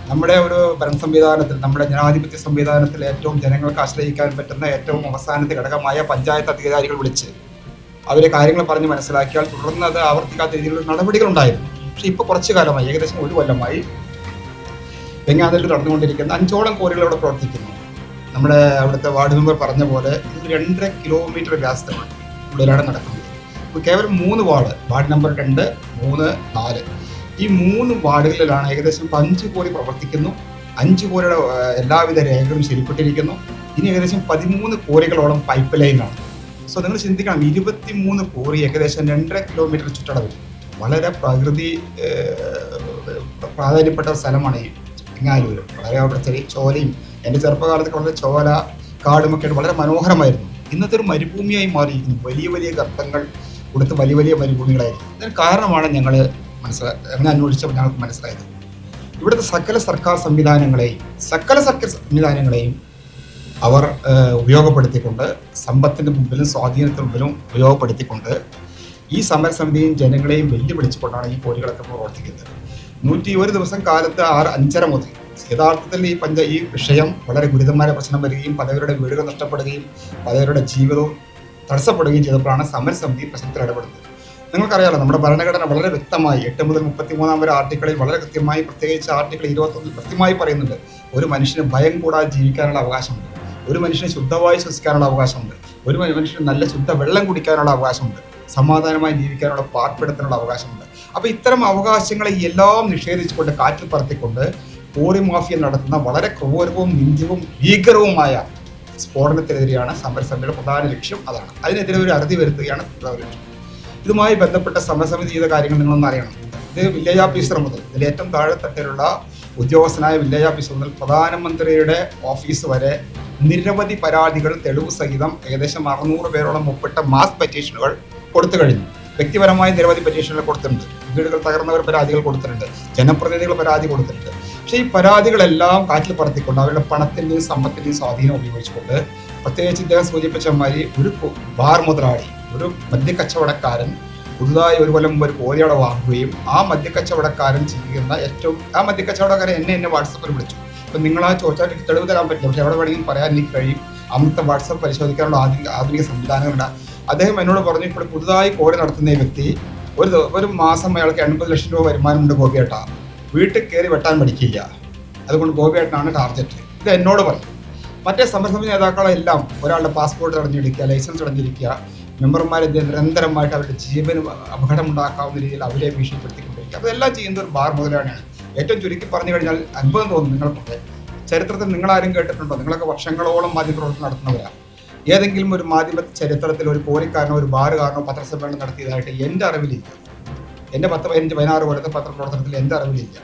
നമ്മുടെ ഒരു ഭരണ സംവിധാനത്തിൽ, നമ്മുടെ ജനാധിപത്യ സംവിധാനത്തിൽ ഏറ്റവും ജനങ്ങൾക്ക് ആശ്രയിക്കാൻ പറ്റുന്ന ഏറ്റവും അവസാനത്തെ ഘടകമായ പഞ്ചായത്ത് അധികാരികൾ വിളിച്ച് അവരെ കാര്യങ്ങൾ പറഞ്ഞ് മനസ്സിലാക്കിയാൽ തുടർന്ന് അത് ആവർത്തിക്കാത്ത രീതിയിലുള്ള നടപടികളുണ്ടായിരുന്നു. പക്ഷെ ഇപ്പോൾ കുറച്ചു കാലമായി, ഏകദേശം 1 കൊല്ലമായി വെങ്യാനല്ലൂർ നടന്നുകൊണ്ടിരിക്കുന്ന 5ഓളം കോരികളോടെ പ്രവർത്തിക്കുന്നു. നമ്മുടെ അവിടുത്തെ വാർഡ് മെമ്പർ പറഞ്ഞ പോലെ ഇത് 2.5 കിലോമീറ്റർ വ്യാസമാണ് ഉള്ളിലാണ് നടക്കുന്നത്. ഇപ്പോൾ കേവലം 3 വാർഡ് നമ്പർ 2, 3, 4 ഈ 3 വാർഡുകളിലാണ് ഏകദേശം 5 കോരി പ്രവർത്തിക്കുന്നു. 5 കോരിയുടെ എല്ലാവിധ രേഖകളും ശരിപ്പെട്ടിരിക്കുന്നു. ഇനി ഏകദേശം 13 കോരികളോളം പൈപ്പ് ലൈനാണ്. സോ നിങ്ങൾ ചിന്തിക്കണം, 23 കോറി ഏകദേശം 2.5 കിലോമീറ്റർ ചുറ്റളവിൽ വളരെ പ്രകൃതി പ്രാധാന്യപ്പെട്ട സ്ഥലമാണ് ഈ വെങ്യാനല്ലൂർ. വളരെ അവിടെ ചോലയും, എൻ്റെ ചെറുപ്പകാലത്ത് വളരെ ചോല കാടുമൊക്കെ വളരെ മനോഹരമായിരുന്നു. ഇന്നത്തെ ഒരു മരുഭൂമിയായി മാറിയിരിക്കുന്നു. വലിയ വലിയ ഗർത്തങ്ങൾ കൊടുത്ത് വലിയ വലിയ മരുഭൂമികളായിരുന്നു. ഇതിന് കാരണമാണ് ഞങ്ങൾ അന്വേഷിച്ചപ്പോൾ ഞങ്ങൾക്ക് മനസ്സിലായത്. ഇവിടുത്തെ സകല സർക്കാർ സംവിധാനങ്ങളെയും അവർ ഉപയോഗപ്പെടുത്തിക്കൊണ്ട് സമ്പത്തിൻ്റെ മുമ്പിലും സ്വാധീനത്തിന് മുമ്പിലും ഉപയോഗപ്പെടുത്തിക്കൊണ്ട് ഈ സമരസമിതിയും ജനങ്ങളെയും വെല്ലുവിളിച്ചുകൊണ്ടാണ് ഈ കോരികളൊക്കെ പ്രവർത്തിക്കുന്നത്. 101 ദിവസം കാലത്ത് 5:30 മുതൽ യഥാർത്ഥത്തിൽ ഈ വിഷയം വളരെ ഗുരുതരമായ പ്രശ്നം വരികയും പലവരുടെ വീടുകൾ നഷ്ടപ്പെടുകയും പലവരുടെ ജീവിതവും തടസ്സപ്പെടുകയും ചെയ്തപ്പോഴാണ് സമരസമിതി പ്രശ്നത്തിൽ ഇടപെടുന്നത്. നിങ്ങൾക്കറിയാലോ, നമ്മുടെ ഭരണഘടന വളരെ വ്യക്തമായി 8 മുതൽ 33 വരെ ആർട്ടിക്കിളിൽ വളരെ കൃത്യമായി, പ്രത്യേകിച്ച് ആർട്ടിക്കിൾ 21 കൃത്യമായി പറയുന്നുണ്ട്, ഒരു മനുഷ്യന് ഭയം കൂടാതെ ജീവിക്കാനുള്ള അവകാശമുണ്ട്, ഒരു മനുഷ്യന് ശുദ്ധമായി ശ്വസിക്കാനുള്ള അവകാശമുണ്ട്, ഒരു മനുഷ്യന് നല്ല ശുദ്ധ വെള്ളം കുടിക്കാനുള്ള അവകാശമുണ്ട്, സമാധാനമായി ജീവിക്കാനുള്ള പാർപ്പിടത്തിനുള്ള അവകാശമുണ്ട്. അപ്പോൾ ഇത്തരം അവകാശങ്ങളെ എല്ലാം നിഷേധിച്ചുകൊണ്ട് കാറ്റിൽ പറത്തിക്കൊണ്ട് കോറി മാഫിയ നടത്തുന്ന വളരെ ക്രൂരവും നിന്ദ്യവും ഭീകരവുമായ സ്ഫോടനത്തിനെതിരെയാണ് സമരസമിതിയുടെ പ്രധാന ലക്ഷ്യം. അതാണ്, അതിനെതിരെ ഒരു അറുതി വരുത്തുകയാണ് പ്രധാന ലക്ഷ്യം. ഇതുമായി ബന്ധപ്പെട്ട സമരസമിതി ചെയ്ത കാര്യങ്ങൾ നിങ്ങളൊന്ന് അറിയണം. ഇത് വില്ലേജ് ഓഫീസർ മുതൽ ഇതിൽ ഏറ്റവും താഴെത്തട്ടിലുള്ള ഉദ്യോഗസ്ഥനായ വില്ലേജ് ഓഫീസർ മുതൽ പ്രധാനമന്ത്രിയുടെ ഓഫീസ് വരെ നിരവധി പരാതികൾ തെളിവ് സഹിതം ഏകദേശം 600 പേരോളം ഒപ്പിട്ട മാസ് പെറ്റീഷനുകൾ കൊടുത്തു കഴിഞ്ഞു. വ്യക്തിപരമായി നിരവധി പെറ്റീഷനുകൾ കൊടുത്തിട്ടുണ്ട്. വീടുകൾ തകർന്നവർ പരാതികൾ കൊടുത്തിട്ടുണ്ട്, ജനപ്രതിനിധികൾ പരാതി കൊടുത്തിട്ടുണ്ട്. പക്ഷേ ഈ പരാതികളെല്ലാം കാറ്റിൽ പറത്തിക്കൊണ്ട് അവരുടെ പണത്തിൻ്റെയും സമ്പത്തിൻ്റെയും സ്വാധീനം ഉപയോഗിച്ചുകൊണ്ട്, പ്രത്യേകിച്ച് ഇദ്ദേഹം സൂചിപ്പിച്ച മാതിരി ഒരു ബാർ മുതലാളി, ഒരു മദ്യക്കച്ചവടക്കാരൻ പുതുതായി ഒരു കൊല്ലം മുമ്പ് ഒരു കോരിയട വാങ്ങുകയും ആ മദ്യക്കച്ചവടക്കാരൻ ചെയ്യുന്ന ആ മദ്യക്കച്ചവടക്കാരൻ എന്നെ വാട്സപ്പിൽ വിളിച്ചു. അപ്പം നിങ്ങളാ ചോദിച്ചാൽ എനിക്ക് തെളിവ് തരാൻ പറ്റില്ല, പക്ഷെ എവിടെ വേണമെങ്കിലും പറയാൻ എനിക്ക് കഴിയും. അന്നത്തെ വാട്സപ്പ് പരിശോധിക്കാനുള്ള ആധുനിക സംവിധാനങ്ങളുണ്ട്. അദ്ദേഹം എന്നോട് പറഞ്ഞു, ഇപ്പോൾ പുതുതായി കോരി നടത്തുന്ന ഈ വ്യക്തി ഒരു മാസം അയാൾക്ക് 80 ലക്ഷം രൂപ വരുമാനമുണ്ട് ഗോപിയേട്ട, വീട്ടിൽ കയറി വെട്ടാൻ പഠിക്കില്ല, അതുകൊണ്ട് ഗോപിയേട്ടനാണ് ടാർഗറ്റ്. ഇത് എന്നോട് പറയും. മറ്റേ സമരസമിതി നേതാക്കളെല്ലാം ഒരാളുടെ പാസ്പോർട്ട് തടഞ്ഞെടുക്കുക, ലൈസൻസ് തടഞ്ഞിരിക്കുക, മെമ്പർമാരെ നിരന്തരമായിട്ട് അവരുടെ ജീവന് അപകടമുണ്ടാക്കാവുന്ന രീതിയിൽ അവരെ ഭീഷണിപ്പെടുത്തിക്കൊണ്ടിരിക്കുക. അതെല്ലാം ചെയ്യുന്നത് ഒരു ബാർ മുതലാളിയാണ്. ഏറ്റവും ചുരുക്കി പറഞ്ഞു കഴിഞ്ഞാൽ അത്ഭുതം തോന്നും നിങ്ങൾക്കൊക്കെ. ചരിത്രത്തിൽ നിങ്ങളാരും കേട്ടിട്ടുണ്ടോ? നിങ്ങളൊക്കെ വർഷങ്ങളോളം മാധ്യമപ്രവർത്തനം നടത്തുന്നവരാണ്. ഏതെങ്കിലും ഒരു മാധ്യമ ചരിത്രത്തിൽ ഒരു കോരിക്കാരനോ ഒരു ബാറുകാരനോ പത്രസമ്മേളനം നടത്തിയതായിട്ട് എൻ്റെ അറിവിലില്ല. എൻ്റെ 10-15-16 കൊല്ലത്തെ പത്രപ്രവർത്തനത്തിൽ എൻ്റെ അറിവിലില്ല.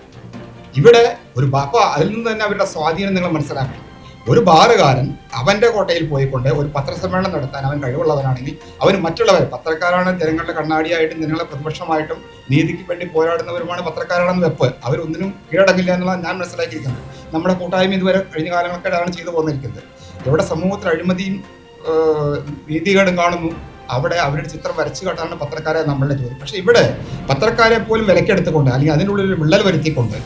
ഇവിടെ ഒരു അതിൽ നിന്ന് തന്നെ അവരുടെ സ്വാധീനം നിങ്ങൾ മനസ്സിലാക്കണം. ഒരു ബാറുകാരൻ അവൻ്റെ കോട്ടയിൽ പോയിക്കൊണ്ട് ഒരു പത്രസമ്മേളനം നടത്താൻ അവൻ കഴിവുള്ളവനാണെങ്കിൽ അവന് മറ്റുള്ളവർ, പത്രക്കാരാണ് ജനങ്ങളുടെ കണ്ണാടിയായിട്ടും ജനങ്ങളുടെ പ്രതിപക്ഷമായിട്ടും നീതിക്ക് വേണ്ടി പോരാടുന്നവരുമാണ് പത്രക്കാരാണെന്ന് വെപ്പ്. അവരൊന്നിനും കീഴടങ്ങില്ല എന്നുള്ളത് ഞാൻ മനസ്സിലാക്കിയിരിക്കുന്നത്. നമ്മുടെ കൂട്ടായ്മ ഇതുവരെ കഴിഞ്ഞ കാലങ്ങൾക്കിടെയാണ് ചെയ്തു പോന്നിരിക്കുന്നത്. എവിടെ സമൂഹത്തിൽ അഴിമതിയും നീതികേടും കാണുന്നു അവിടെ അവരുടെ ചിത്രം വരച്ചു കാട്ടാണ് പത്രക്കാരെ നമ്മളുടെ ജോലി. പക്ഷെ ഇവിടെ പത്രക്കാരെ പോലും വിലക്കെടുത്തുകൊണ്ട് അല്ലെങ്കിൽ അതിനുള്ളിൽ ഒരു വിള്ളൽ വരുത്തിക്കൊണ്ട്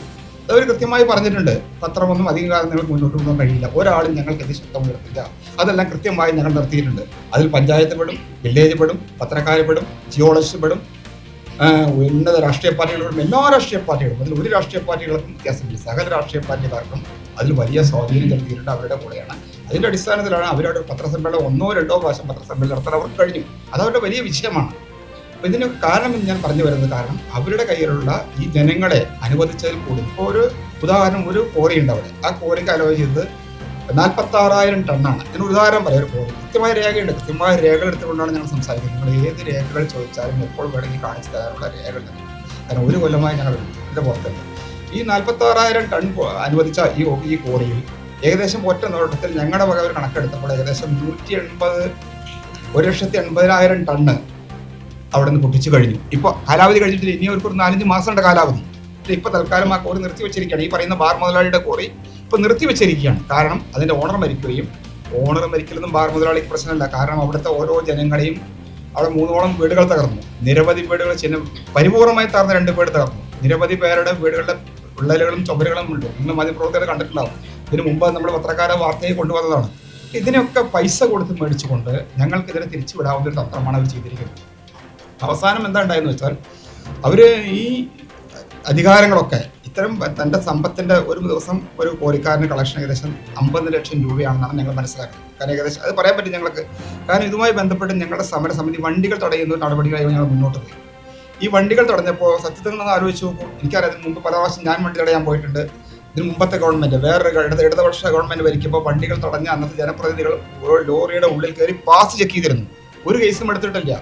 അവർ കൃത്യമായി പറഞ്ഞിട്ടുണ്ട്, പത്രമൊന്നും അധികം കാലം നിങ്ങൾക്ക് മുന്നോട്ട് കൊണ്ടുപോകാൻ കഴിയില്ല, ഒരാളും ഞങ്ങൾക്കെതിരെ ശബ്ദം ഉയർത്തില്ല. അതെല്ലാം കൃത്യമായി ഞങ്ങൾ നിർത്തിയിട്ടുണ്ട്. അതിൽ പഞ്ചായത്ത് പെടും, വില്ലേജ് പെടും, പത്രക്കാർ പെടും, ജിയോളജിസ്റ്റ് പെടും, ഉന്നത രാഷ്ട്രീയ പാർട്ടികളും, എല്ലാ രാഷ്ട്രീയ പാർട്ടികളും, അതിൽ ഒരു രാഷ്ട്രീയ പാർട്ടികൾക്കും വ്യത്യാസമില്ല. സകല രാഷ്ട്രീയ പാർട്ടിക്കാർക്കും അതിൽ വലിയ സ്വാധീനം ചെലുത്തിയിട്ടുണ്ട്. അവരുടെ കൂടെയാണ്. അതിൻ്റെ അടിസ്ഥാനത്തിലാണ് അവരുടെ പത്രസമ്മേളനം 1-2 പ്രാവശ്യം പത്രസമ്മേളനം നടത്താൻ അവർക്ക് കഴിഞ്ഞു. അതവരുടെ വലിയ വിഷയമാണ്. അപ്പോൾ ഇതിന് കാരണം ഞാൻ പറഞ്ഞു വരുന്നത്, കാരണം അവരുടെ കയ്യിലുള്ള ഈ ജനങ്ങളെ അനുവദിച്ചതിൽ കൂടി ഇപ്പോൾ ഒരു ഉദാഹരണം, ഒരു കോറി ഉണ്ട് അവിടെ. ആ കോറിക്ക് അലോവ് ചെയ്തത് 46,000 ടണ്ണാണ്. ഇതിന് ഉദാഹരണം പറയാം. ഒരു കോറി കൃത്യമായ രേഖയുണ്ട്. കൃത്യമായ രേഖകൾ എടുത്തുകൊണ്ടാണ് ഞങ്ങൾ സംസാരിക്കുന്നത്. നിങ്ങൾ ഏത് രേഖകൾ ചോദിച്ചാലും എപ്പോൾ വേണമെങ്കിൽ കാണിച്ചു തരാനുള്ള രേഖകൾ തന്നെ. കാരണം ഒരു കൊല്ലമായി ഞങ്ങൾ ഇതിൻ്റെ പുറത്തുണ്ട്. ഈ 46,000 ടൺ അനുവദിച്ച ഈ കോറിയിൽ ഏകദേശം ഒറ്റ നോട്ടത്തിൽ ഞങ്ങളുടെ വക ഒരു കണക്കെടുത്തപ്പോൾ ഏകദേശം 1,80,000 ടണ്ണ് അവിടെ നിന്ന് പൊട്ടിച്ചു കഴിഞ്ഞു. ഇപ്പോൾ കാലാവധി കഴിഞ്ഞിട്ടില്ല, ഇനി ഒരു 4-5 മാസങ്ങളുടെ കാലാവധി. പക്ഷേ ഇപ്പോൾ തൽക്കാലം ആ കോറി നിർത്തി വെച്ചിരിക്കുകയാണ്. ഈ പറയുന്ന ബാർ മുതലാളിയുടെ കോറി ഇപ്പോൾ നിർത്തി വെച്ചിരിക്കുകയാണ്. കാരണം അതിൻ്റെ ഓണർ മരിക്കുകയും, ഓണർ മരിക്കലൊന്നും ബാർ മുതലാളിക്ക് പ്രശ്നമല്ല. കാരണം അവിടുത്തെ ഓരോ ജനങ്ങളെയും അവിടെ 3ഓളം വീടുകൾ തകർന്നു. നിരവധി വീടുകൾ പരിപൂർണമായി തകർന്ന 2 വീട് തകർന്നു. നിരവധി പേരുടെ വീടുകളുടെ വിള്ളലുകളും ചുമരുകളും ഉണ്ട്. നിങ്ങൾ മാധ്യമപ്രവർത്തകരെ കണ്ടിട്ടുണ്ടാവും. ഇതിനു മുമ്പ് നമ്മൾ പത്രക്കാരെ വാർത്തയെ കൊണ്ടുവന്നതാണ്. ഇതിനൊക്കെ പൈസ കൊടുത്ത് മേടിച്ചുകൊണ്ട് ഞങ്ങൾക്കിതിനെ തിരിച്ചുവിടാവുന്ന ഒരു തന്ത്രമാണ് അവർ ചെയ്തിരിക്കുന്നത്. അവസാനം എന്താ ഉണ്ടായെന്ന് വെച്ചാൽ അവർ ഈ അധികാരങ്ങളൊക്കെ ഇത്തരം തൻ്റെ സമ്പത്തിൻ്റെ ഒരു ദിവസം ഒരു കോരിക്കാരന് കളക്ഷൻ ഏകദേശം 50 ലക്ഷം രൂപയാണെന്നാണ് ഞങ്ങൾ മനസ്സിലാക്കുന്നത്. കാരണം ഏകദേശം അത് പറയാൻ പറ്റും ഞങ്ങൾക്ക്. കാരണം ഇതുമായി ബന്ധപ്പെട്ട് ഞങ്ങളുടെ സമരസമിതി വണ്ടികൾ തടയുന്ന നടപടികളായി ഞങ്ങൾ മുന്നോട്ട് പോയി. ഈ വണ്ടികൾ തടഞ്ഞപ്പോൾ സത്യത്തിൽ നിന്ന് ആലോചിച്ച് നോക്കും. എനിക്കറിയാം, ഇതിന് മുമ്പ് പല പ്രാവശ്യം ഞാൻ വണ്ടി തടയാൻ പോയിട്ടുണ്ട്. ഇതിന് മുമ്പത്തെ ഗവൺമെൻറ്, വേറൊരു ഇടതുപക്ഷ ഗവൺമെൻറ് ഭരിക്കുമ്പോൾ വണ്ടികൾ തടഞ്ഞ അന്നത്തെ ജനപ്രതിനിധികൾ ലോറിയുടെ ഉള്ളിൽ കയറി പാസ് ചെക്ക് ചെയ്തിരുന്നു. ഒരു കേസും എടുത്തിട്ടില്ല.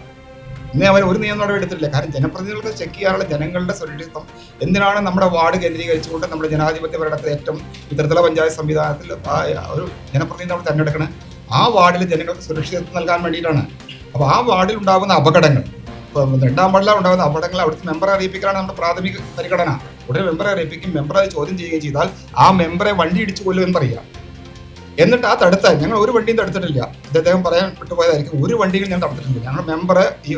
ഇന്നേ അവർ ഒരു നിയമ നടപടി എടുത്തിട്ടില്ല. കാരണം ജനപ്രതിനിധികൾക്ക് ചെക്ക് ചെയ്യാനുള്ള ജനങ്ങളുടെ സുരക്ഷിതത്വം എന്തിനാണ് നമ്മുടെ വാർഡ് കേന്ദ്രീകരിച്ചുകൊണ്ട് നമ്മുടെ ജനാധിപത്യ ഭരണത്തിൽ ഏറ്റവും ത്രിതല പഞ്ചായത്ത് സംവിധാനത്തിൽ ഒരു ജനപ്രതിനിധി നമ്മൾ തിരഞ്ഞെടുക്കണം. ആ വാർഡിൽ ജനങ്ങൾക്ക് സുരക്ഷിതത്വം നൽകാൻ വേണ്ടിയിട്ടാണ്. അപ്പോൾ ആ വാർഡിൽ ഉണ്ടാകുന്ന അപകടങ്ങൾ, ഇപ്പോൾ 2ാം വാർഡിലാണ് ഉണ്ടാകുന്ന അപകടങ്ങൾ അവിടുത്തെ മെമ്പറെ അറിയിപ്പിക്കാനാണ് നമ്മുടെ പ്രാഥമിക പരിഗണന. ഉടനെ മെമ്പറെ അറിയിപ്പിക്കും. മെമ്പർ അത് ചോദ്യം ചെയ്യുകയും ചെയ്താൽ ആ മെമ്പറെ വണ്ടി ഇടിച്ചു കൊല്ലുമെന്ന് പറയുക. എന്നിട്ട് ആ തടുത്ത ഞങ്ങൾ ഒരു വണ്ടിയും തടുത്തിട്ടില്ല. അദ്ദേഹം പറയാൻ വിട്ടുപോയതായിരിക്കും. ഒരു വണ്ടികൾ ഞാൻ തടുത്തിട്ടില്ല. ഞങ്ങൾ മെമ്പർ ഈ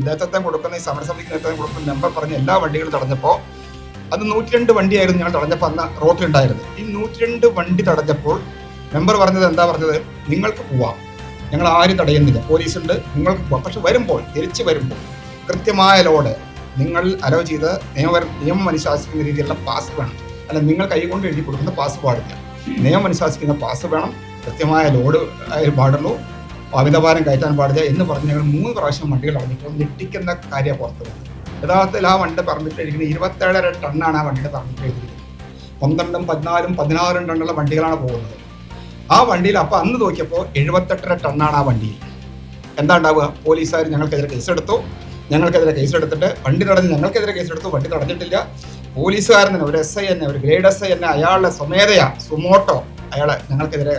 നേതൃത്വം കൊടുക്കുന്ന ഈ സമരസമിതിക്ക് നേതൃത്വം കൊടുക്കുന്ന മെമ്പർ പറഞ്ഞ എല്ലാ വണ്ടികളും തടഞ്ഞപ്പോൾ അത് 102 വണ്ടിയായിരുന്നു ഞങ്ങൾ തടഞ്ഞപ്പോൾ അന്ന് റോട്ടിലുണ്ടായിരുന്നു. ഈ 102 വണ്ടി തടഞ്ഞപ്പോൾ മെമ്പർ പറഞ്ഞത് എന്താ പറഞ്ഞത്? നിങ്ങൾക്ക് പോവാം, ഞങ്ങൾ ആരും തടയുന്നില്ല, പോലീസുണ്ട്, നിങ്ങൾക്ക് പോവാം. പക്ഷെ തിരിച്ച് വരുമ്പോൾ കൃത്യമായ ലോഡ് നിങ്ങൾ അലോ ചെയ്ത് നിയമം അനുശാസിക്കുന്ന രീതിയിലുള്ള പാസ് വേണം. അല്ല നിങ്ങൾ കൈകൊണ്ട് എഴുതി കൊടുക്കുന്ന പാസ് പാടില്ല. നിയമം അനുശാസിക്കുന്ന പാസ് വേണം. കൃത്യമായ ലോഡ് പാടുള്ളൂ. അമിതഭാരം കയറ്റാൻ പാടില്ല എന്ന് പറഞ്ഞ് ഞങ്ങൾ 3 പ്രാവശ്യം വണ്ടികൾ അടഞ്ഞിട്ട് ഞെട്ടിക്കുന്ന കാര്യം പുറത്തു വന്നത്. യഥാർത്ഥത്തിൽ ആ വണ്ടി പെർമിറ്റ് എഴുതിയിരിക്കുന്നത് 27 ടണ്ണാണ് ആ വണ്ടിയുടെ പെർമിറ്റ് എഴുതിയിരിക്കുന്നത്. 12, 14, 16 ടണ്ണുള്ള വണ്ടികളാണ് പോകുന്നത്. ആ വണ്ടിയിൽ അപ്പോൾ അന്ന് നോക്കിയപ്പോൾ 78 ടണ്ണാണ് ആ വണ്ടിയിൽ. എന്താ ഉണ്ടാവുക? പോലീസുകാർ ഞങ്ങൾക്കെതിരെ കേസെടുത്തു. ഞങ്ങൾക്കെതിരെ കേസെടുത്തിട്ട് വണ്ടി തടഞ്ഞ് ഞങ്ങൾക്കെതിരെ കേസെടുത്തു. വണ്ടി തടഞ്ഞിട്ടില്ല. പോലീസുകാരൻ തന്നെ, ഒരു SI തന്നെ, ഒരു ഗ്രേഡ് SI തന്നെ, അയാളുടെ സ്വമേധയാ സുമോട്ടോ അയാളെ ഞങ്ങൾക്കെതിരെ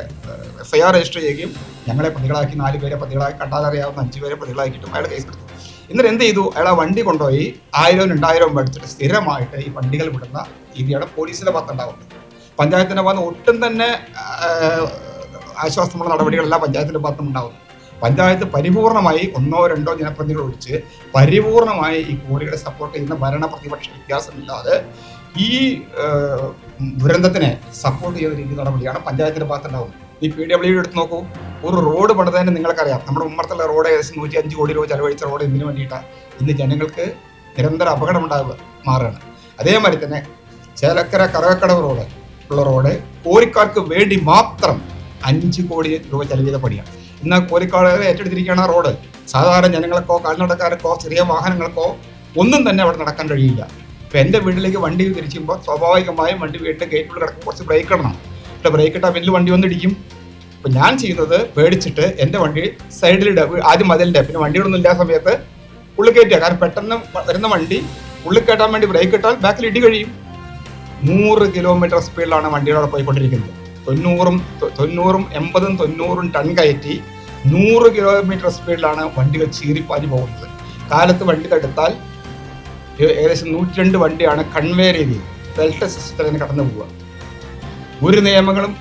FIR രജിസ്റ്റർ ചെയ്യുകയും ഞങ്ങളെ പ്രതികളാക്കി 4 പേരെ പ്രതികളാക്കി, കണ്ടാലറിയാവുന്ന 5 പേരെ പ്രതികളാക്കിയിട്ടും അയാൾ കേസെടുത്തു. എന്നിട്ട് എന്ത് ചെയ്തു? അയാൾ ആ വണ്ടി കൊണ്ടുപോയി 1000, 2000 മേടിച്ചിട്ട് സ്ഥിരമായിട്ട് ഈ വണ്ടികൾ വിടുന്ന രീതിയാണ് പോലീസിന്റെ ഭാഗത്തുണ്ടാവുന്നത്. പഞ്ചായത്തിന്റെ ഭാഗത്ത് ഒട്ടും തന്നെ ആശ്വാസമുള്ള നടപടികളെല്ലാം പഞ്ചായത്തിന്റെ ഭാഗത്തും ഉണ്ടാവുന്നു. പഞ്ചായത്ത് പരിപൂർണമായി 1, 2 ജനപ്രതിനിധികൾ ഒഴിച്ച് പരിപൂർണമായി ഈ കോടികളെ സപ്പോർട്ട് ചെയ്യുന്ന ഭരണ പ്രതിപക്ഷ വ്യത്യാസമില്ലാതെ ഈ ദുരന്തത്തിനെ സപ്പോർട്ട് ചെയ്യുന്ന രീതി നടപടിയാണ് പഞ്ചായത്തിന്റെ ഭാഗത്തുണ്ടാവുന്നത്. ഈ PWD എടുത്ത് നോക്കൂ. ഒരു റോഡ് പണിതന്നെ നിങ്ങൾക്കറിയാം. നമ്മുടെ ഉമ്മറത്തുള്ള റോഡ് ഏകദേശം 105 കോടി രൂപ ചെലവഴിച്ച റോഡ് എന്തിനു വേണ്ടിയിട്ടാണ്? ഇന്ന് ജനങ്ങൾക്ക് നിരന്തര അപകടം മാറുകയാണ്. അതേമാതിരി തന്നെ ചേലക്കര കറവക്കടവ് റോഡ് ഉള്ള റോഡ് കോരിക്കാർക്ക് വേണ്ടി മാത്രം 5 കോടി രൂപ ചെലവ് ചെയ്ത പണിയാണ്. ഇന്ന് കോരിക്കാട് ഏറ്റെടുത്തിരിക്കുകയാണ് ആ റോഡ്. സാധാരണ ജനങ്ങൾക്കോ കാൽനടക്കാർക്കോ ചെറിയ വാഹനങ്ങൾക്കോ ഒന്നും തന്നെ അവിടെ നടക്കാൻ കഴിയില്ല. ഇപ്പം എൻ്റെ വീട്ടിലേക്ക് വണ്ടി തിരിച്ചുമ്പോൾ സ്വാഭാവികമായും വണ്ടി വീട്ടിൽ ഗേറ്റിൽ കിടക്കും, കുറച്ച് ബ്രേക്ക് ഇടണം. പക്ഷേ ബ്രേക്ക് ഇട്ടാൽ വലിയ വണ്ടി വന്നിടിക്കും. അപ്പം ഞാൻ ചെയ്യുന്നത് പേടിച്ചിട്ട് എൻ്റെ വണ്ടി സൈഡിലിടുക. ആദ്യം മതിലിൻ്റെ, പിന്നെ വണ്ടികളൊന്നും ഇല്ലാത്ത സമയത്ത് ഉള്ളിൽ കയറ്റുക. കാരണം പെട്ടെന്ന് വരുന്ന വണ്ടി ഉള്ളിൽ കയറ്റാൻ വേണ്ടി ബ്രേക്ക് ഇട്ടാൽ ബാക്കിൽ ഇടി കഴിയും. 100 കിലോമീറ്റർ സ്പീഡിലാണ് വണ്ടികളവിടെ പോയിക്കൊണ്ടിരിക്കുന്നത്. 90, 80, 90 ടൺ കയറ്റി 100 കിലോമീറ്റർ സ്പീഡിലാണ് വണ്ടികൾ ചീറിപ്പാഞ്ഞു പോകുന്നത്. കാലത്ത് വണ്ടി തടുത്താൽ ഏകദേശം 102 വണ്ടിയാണ് കൺവെയർ ചെയ്ത് ബെൽറ്റ് സിസ്റ്റത്തിൽ കടന്നു പോവുക. ഒരു നിയമങ്ങളും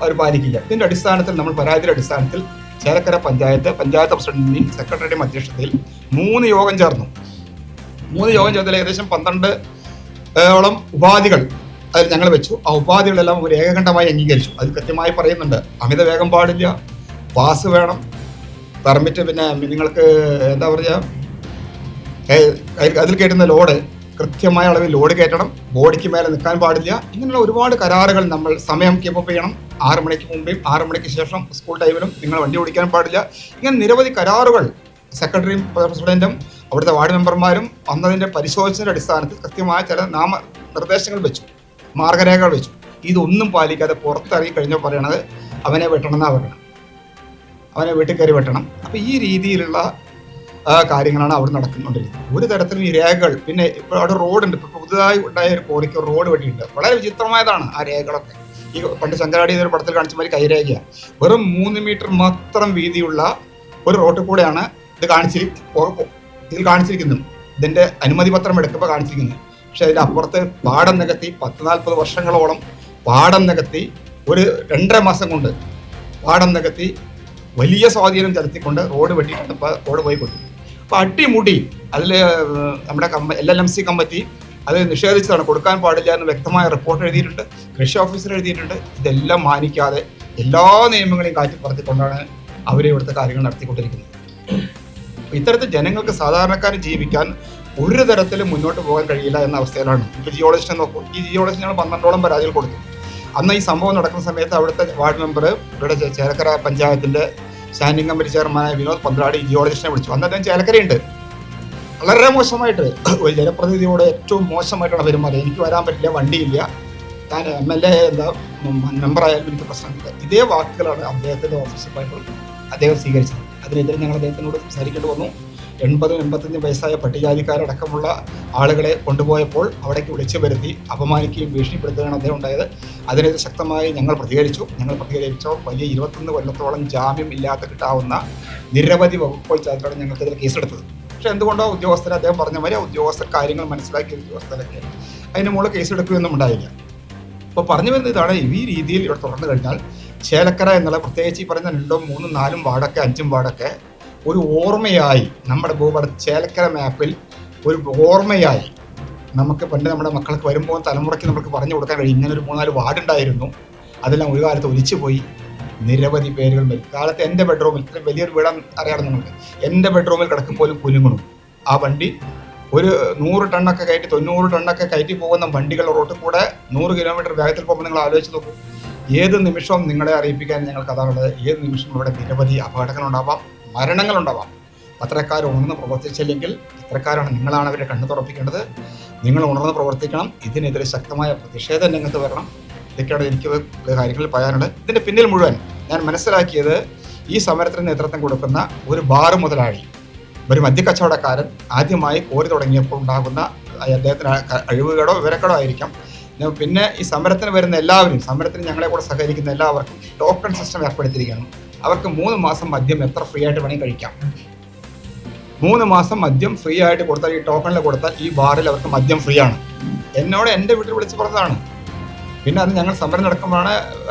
അവർ പാലിക്കില്ല. ഇതിൻ്റെ അടിസ്ഥാനത്തിൽ നമ്മൾ പരാതിയുടെ അടിസ്ഥാനത്തിൽ ചേലക്കര പഞ്ചായത്ത് പ്രസിഡന്റിന്റെയും സെക്രട്ടറിയുടെയും അധ്യക്ഷതയിൽ 3 യോഗം ചേർന്നു. 3 യോഗം ചേർന്നതിൽ ഏകദേശം 12 ഉപാധികൾ അതിൽ ഞങ്ങൾ വെച്ചു. ആ ഉപാധികളെല്ലാം ഒരു ഏകകണ്ഠമായി അംഗീകരിച്ചു. അത് കൃത്യമായി പറയുന്നുണ്ട്. അമിത വേഗം പാടില്ല, പാസ് വേണം, പെർമിറ്റ്, പിന്നെ നിങ്ങൾക്ക് എന്താ പറയുക, അതിൽ കയറ്റുന്ന ലോഡ് കൃത്യമായ അളവിൽ ലോഡ് കയറ്റണം, ബോഡിക്ക് മേലെ നിൽക്കാൻ പാടില്ല. ഇങ്ങനെയുള്ള ഒരുപാട് കരാറുകൾ നമ്മൾ സമയം കീപ്പ് ചെയ്യണം. 6 മണിക്ക് മുമ്പേയും 6 മണിക്ക് ശേഷം സ്കൂൾ ടൈമിലും നിങ്ങൾ വണ്ടി ഓടിക്കാൻ പാടില്ല. ഇങ്ങനെ നിരവധി കരാറുകൾ സെക്രട്ടറിയും പ്രസിഡന്റും അവിടുത്തെ വാർഡ് മെമ്പർമാരും വന്നതിൻ്റെ പരിശോധിച്ചതിൻ്റെ അടിസ്ഥാനത്തിൽ കൃത്യമായ ചില നിർദ്ദേശങ്ങൾ വെച്ചു, മാർഗരേഖകൾ വെച്ചു. ഇതൊന്നും പാലിക്കാതെ പുറത്തിറങ്ങി കഴിഞ്ഞാൽ പറയണത് അവനെ വെട്ടണമെന്നാണ് പറയണം, അവനെ വീട്ടിൽ കയറി വെട്ടണം. അപ്പം ഈ രീതിയിലുള്ള കാര്യങ്ങളാണ് അവിടെ നടക്കുന്നുണ്ടിരിക്കുന്നത്. ഒരു തരത്തിലും ഈ രേഖകൾ, പിന്നെ ഇപ്പോൾ അവിടെ റോഡുണ്ട്. ഇപ്പോൾ പുതുതായി ഉണ്ടായ ഒരു കോറിക്ക് റോഡ് വഴിയുണ്ട്. വളരെ വിചിത്രമായതാണ് ആ രേഖകളൊക്കെ. ഈ പണ്ട് ശങ്കരാടി ഒരു പടത്തിൽ കാണിച്ച മാതിരി കൈരേഖയാണ്. വെറും 3 മീറ്റർ മാത്രം വീതിയുള്ള ഒരു റോഡിൽ കൂടെയാണ് ഇതിൽ കാണിച്ചിരിക്കുന്നത്. ഇതിൻ്റെ അനുമതി പത്രം എടുക്കുമ്പോൾ കാണിച്ചിരിക്കുന്നത്. പക്ഷെ അതിൻ്റെ അപ്പുറത്ത് പാടം നികത്തി 10-40 വർഷങ്ങളോളം പാടം നികത്തി ഒരു 2.5 മാസം കൊണ്ട് പാടം നികത്തി വലിയ സ്വാധീനം ചെലുത്തിക്കൊണ്ട് റോഡ് വെട്ടിയിട്ടുണ്ട്. റോഡ് പോയിക്കൊണ്ടു. അപ്പോൾ അടിമുടി അതിൽ നമ്മുടെ LLMC കമ്മിറ്റി അത് നിഷേധിച്ചതാണ്. കൊടുക്കാൻ പാടില്ല എന്ന് വ്യക്തമായ റിപ്പോർട്ട് എഴുതിയിട്ടുണ്ട്, കൃഷി ഓഫീസർ എഴുതിയിട്ടുണ്ട്. ഇതെല്ലാം മാനിക്കാതെ എല്ലാ നിയമങ്ങളെയും കാറ്റിപ്പറത്തിക്കൊണ്ടാണ് അവർ ഇവിടുത്തെ കാര്യങ്ങൾ നടത്തിക്കൊണ്ടിരിക്കുന്നത്. ഇത്തരത്തിൽ ജനങ്ങൾക്ക് സാധാരണക്കാർ ജീവിക്കാൻ ഒരു തരത്തിലും മുന്നോട്ട് പോകാൻ കഴിയില്ല എന്ന അവസ്ഥയിലാണ്. ഇപ്പോൾ ജിയോളജിസ്റ്റിനെ നോക്കൂ. ഈ ജിയോളജിസ്റ്റ് ഞങ്ങൾ 12ഓളം പരാതികൾ കൊടുത്തു. അന്ന് ഈ സംഭവം നടക്കുന്ന സമയത്ത് അവിടുത്തെ വാർഡ് മെമ്പർ, ഇവിടെ ചേലക്കര പഞ്ചായത്തിൻ്റെ സ്റ്റാൻഡിംഗ് കമ്മിറ്റി ചെയർമാനായ വിനോദ് പന്ത്രാടി ജിയോളജിസ്റ്റിനെ വിളിച്ചു. അന്ന് അദ്ദേഹം ചേലക്കരയുണ്ട്. വളരെ മോശമായിട്ട്, ഒരു ജനപ്രതിനിധിയോട് ഏറ്റവും മോശമായിട്ടാണ് പെരുമാറിയത്. എനിക്ക് വരാൻ പറ്റില്ല, വണ്ടിയില്ല, ഞാൻ MLA മെമ്പറായാലും എനിക്ക് പ്രശ്നമില്ല. ഇതേ വാക്കുകളാണ് അദ്ദേഹത്തിൻ്റെ ഓഫീസിൽ പോയപ്പോൾ അദ്ദേഹം സ്വീകരിച്ചത്. അതിനെതിരെ ഞങ്ങൾ അദ്ദേഹത്തിനോട് സംസാരിക്കേണ്ടി വന്നു. 80-85 വയസ്സായ പട്ടികജാതിക്കാരടക്കമുള്ള ആളുകളെ കൊണ്ടുപോയപ്പോൾ അവിടേക്ക് വിളിച്ചു വരുത്തി അപമാനിക്കുകയും ഭീഷണിപ്പെടുത്തുകയാണ് അദ്ദേഹം ഉണ്ടായത്. അതിനെതിരെ ശക്തമായി ഞങ്ങൾ പ്രതികരിച്ചോ വലിയ 21 കൊല്ലത്തോളം ജാമ്യം ഇല്ലാതെ കിട്ടാവുന്ന നിരവധി വകുപ്പുകൾ ചേർത്താണ് ഞങ്ങൾക്കെതിരെ കേസെടുത്തത്. പക്ഷേ എന്തുകൊണ്ടോ ഉദ്യോഗസ്ഥർ, അദ്ദേഹം പറഞ്ഞ മാതിരി ഉദ്യോഗസ്ഥർ കാര്യങ്ങൾ മനസ്സിലാക്കിയ ഉദ്യോഗസ്ഥരൊക്കെ അതിന് മുകളിൽ കേസെടുക്കുകയൊന്നും ഉണ്ടായില്ല. അപ്പോൾ പറഞ്ഞു വരുന്നത് ഇതാണ്. ഈ രീതിയിൽ ഇവിടെ തുറന്നു കഴിഞ്ഞാൽ ചേലക്കര എന്നുള്ള, പ്രത്യേകിച്ച് ഈ പറയുന്ന 2, 3, 4 വാർഡൊക്കെ 5 വാർഡൊക്കെ ഒരു ഓർമ്മയായി നമ്മുടെ ഭൂപടം ചേലക്കര മാപ്പിൽ ഒരു ഓർമ്മയായി നമുക്ക് പണ്ട് നമ്മുടെ മക്കൾക്ക് വരുമ്പോൾ തലമുറയ്ക്ക് നമുക്ക് പറഞ്ഞു കൊടുക്കാൻ കഴിയും. ഇങ്ങനെ ഒരു 3-4 വാർഡുണ്ടായിരുന്നു, അതെല്ലാം ഒരു കാലത്ത് ഒലിച്ചു പോയി. നിരവധി പേരുകൾ വരും. കാലത്ത് എൻ്റെ ബെഡ്റൂമിൽ, വലിയൊരു വീടാൻ അറിയാതെ നിങ്ങൾക്ക്, എൻ്റെ ബെഡ്റൂമിൽ കിടക്കും പോലും കുലുങ്ങണു. ആ വണ്ടി ഒരു 100 ടണ്ണൊക്കെ കയറ്റി 90 ടണ്ണൊക്കെ കയറ്റി പോകുന്ന വണ്ടികൾ റോട്ടിൽ കൂടെ 100 കിലോമീറ്റർ വേഗത്തിൽ പോകുമ്പോൾ നിങ്ങൾ ആലോചിച്ച് നോക്കൂ. ഏത് നിമിഷവും നിങ്ങളെ അറിയിപ്പിക്കാൻ ഞങ്ങൾക്ക് അതാണുള്ളത്. ഏത് നിമിഷവും ഇവിടെ നിരവധി അപകടങ്ങളുണ്ടാവാം, മരണങ്ങളുണ്ടാവാം. പത്രക്കാർ ഉണർന്ന് പ്രവർത്തിച്ചില്ലെങ്കിൽ പത്രക്കാരാണ്, നിങ്ങളാണ് അവരെ കണ്ണു തുറപ്പിക്കേണ്ടത്. നിങ്ങൾ ഉണർന്ന് പ്രവർത്തിക്കണം. ഇതിനെതിരെ ശക്തമായ പ്രതിഷേധം രംഗത്ത് വരണം. ഇതൊക്കെയാണ് എനിക്ക് കാര്യങ്ങളിൽ പറയാനുള്ളത്. ഇതിൻ്റെ പിന്നിൽ മുഴുവൻ ഞാൻ മനസ്സിലാക്കിയത്, ഈ സമരത്തിന് നേതൃത്വം കൊടുക്കുന്ന ഒരു ബാർ മുതലാളി, ഒരു മദ്യക്കച്ചവടക്കാരൻ ആദ്യമായി കോരി തുടങ്ങിയപ്പോൾ ഉണ്ടാകുന്ന അദ്ദേഹത്തിന് കഴിവുകേടോ വിവരക്കേടോ ആയിരിക്കാം. പിന്നെ ഈ സമരത്തിന് വരുന്ന എല്ലാവരും, സമരത്തിന് ഞങ്ങളെ കൂടെ സഹകരിക്കുന്ന എല്ലാവർക്കും ടോക്കൺ സിസ്റ്റം ഏർപ്പെടുത്തിയിരിക്കണം. അവർക്ക് 3 മാസം മദ്യം എത്ര ഫ്രീ ആയിട്ട് വേണമെങ്കിൽ കഴിക്കാം. 3 മാസം മദ്യം ഫ്രീ ആയിട്ട് കൊടുത്താൽ, ഈ ടോക്കണിൽ കൊടുത്താൽ ഈ ബാറിൽ അവർക്ക് മദ്യം ഫ്രീ ആണ്. എന്നോട് എൻ്റെ വീട്ടിൽ വിളിച്ച് പറഞ്ഞതാണ്. പിന്നെ അത് ഞങ്ങൾ സമരം നടക്കുമ്പോഴാണ്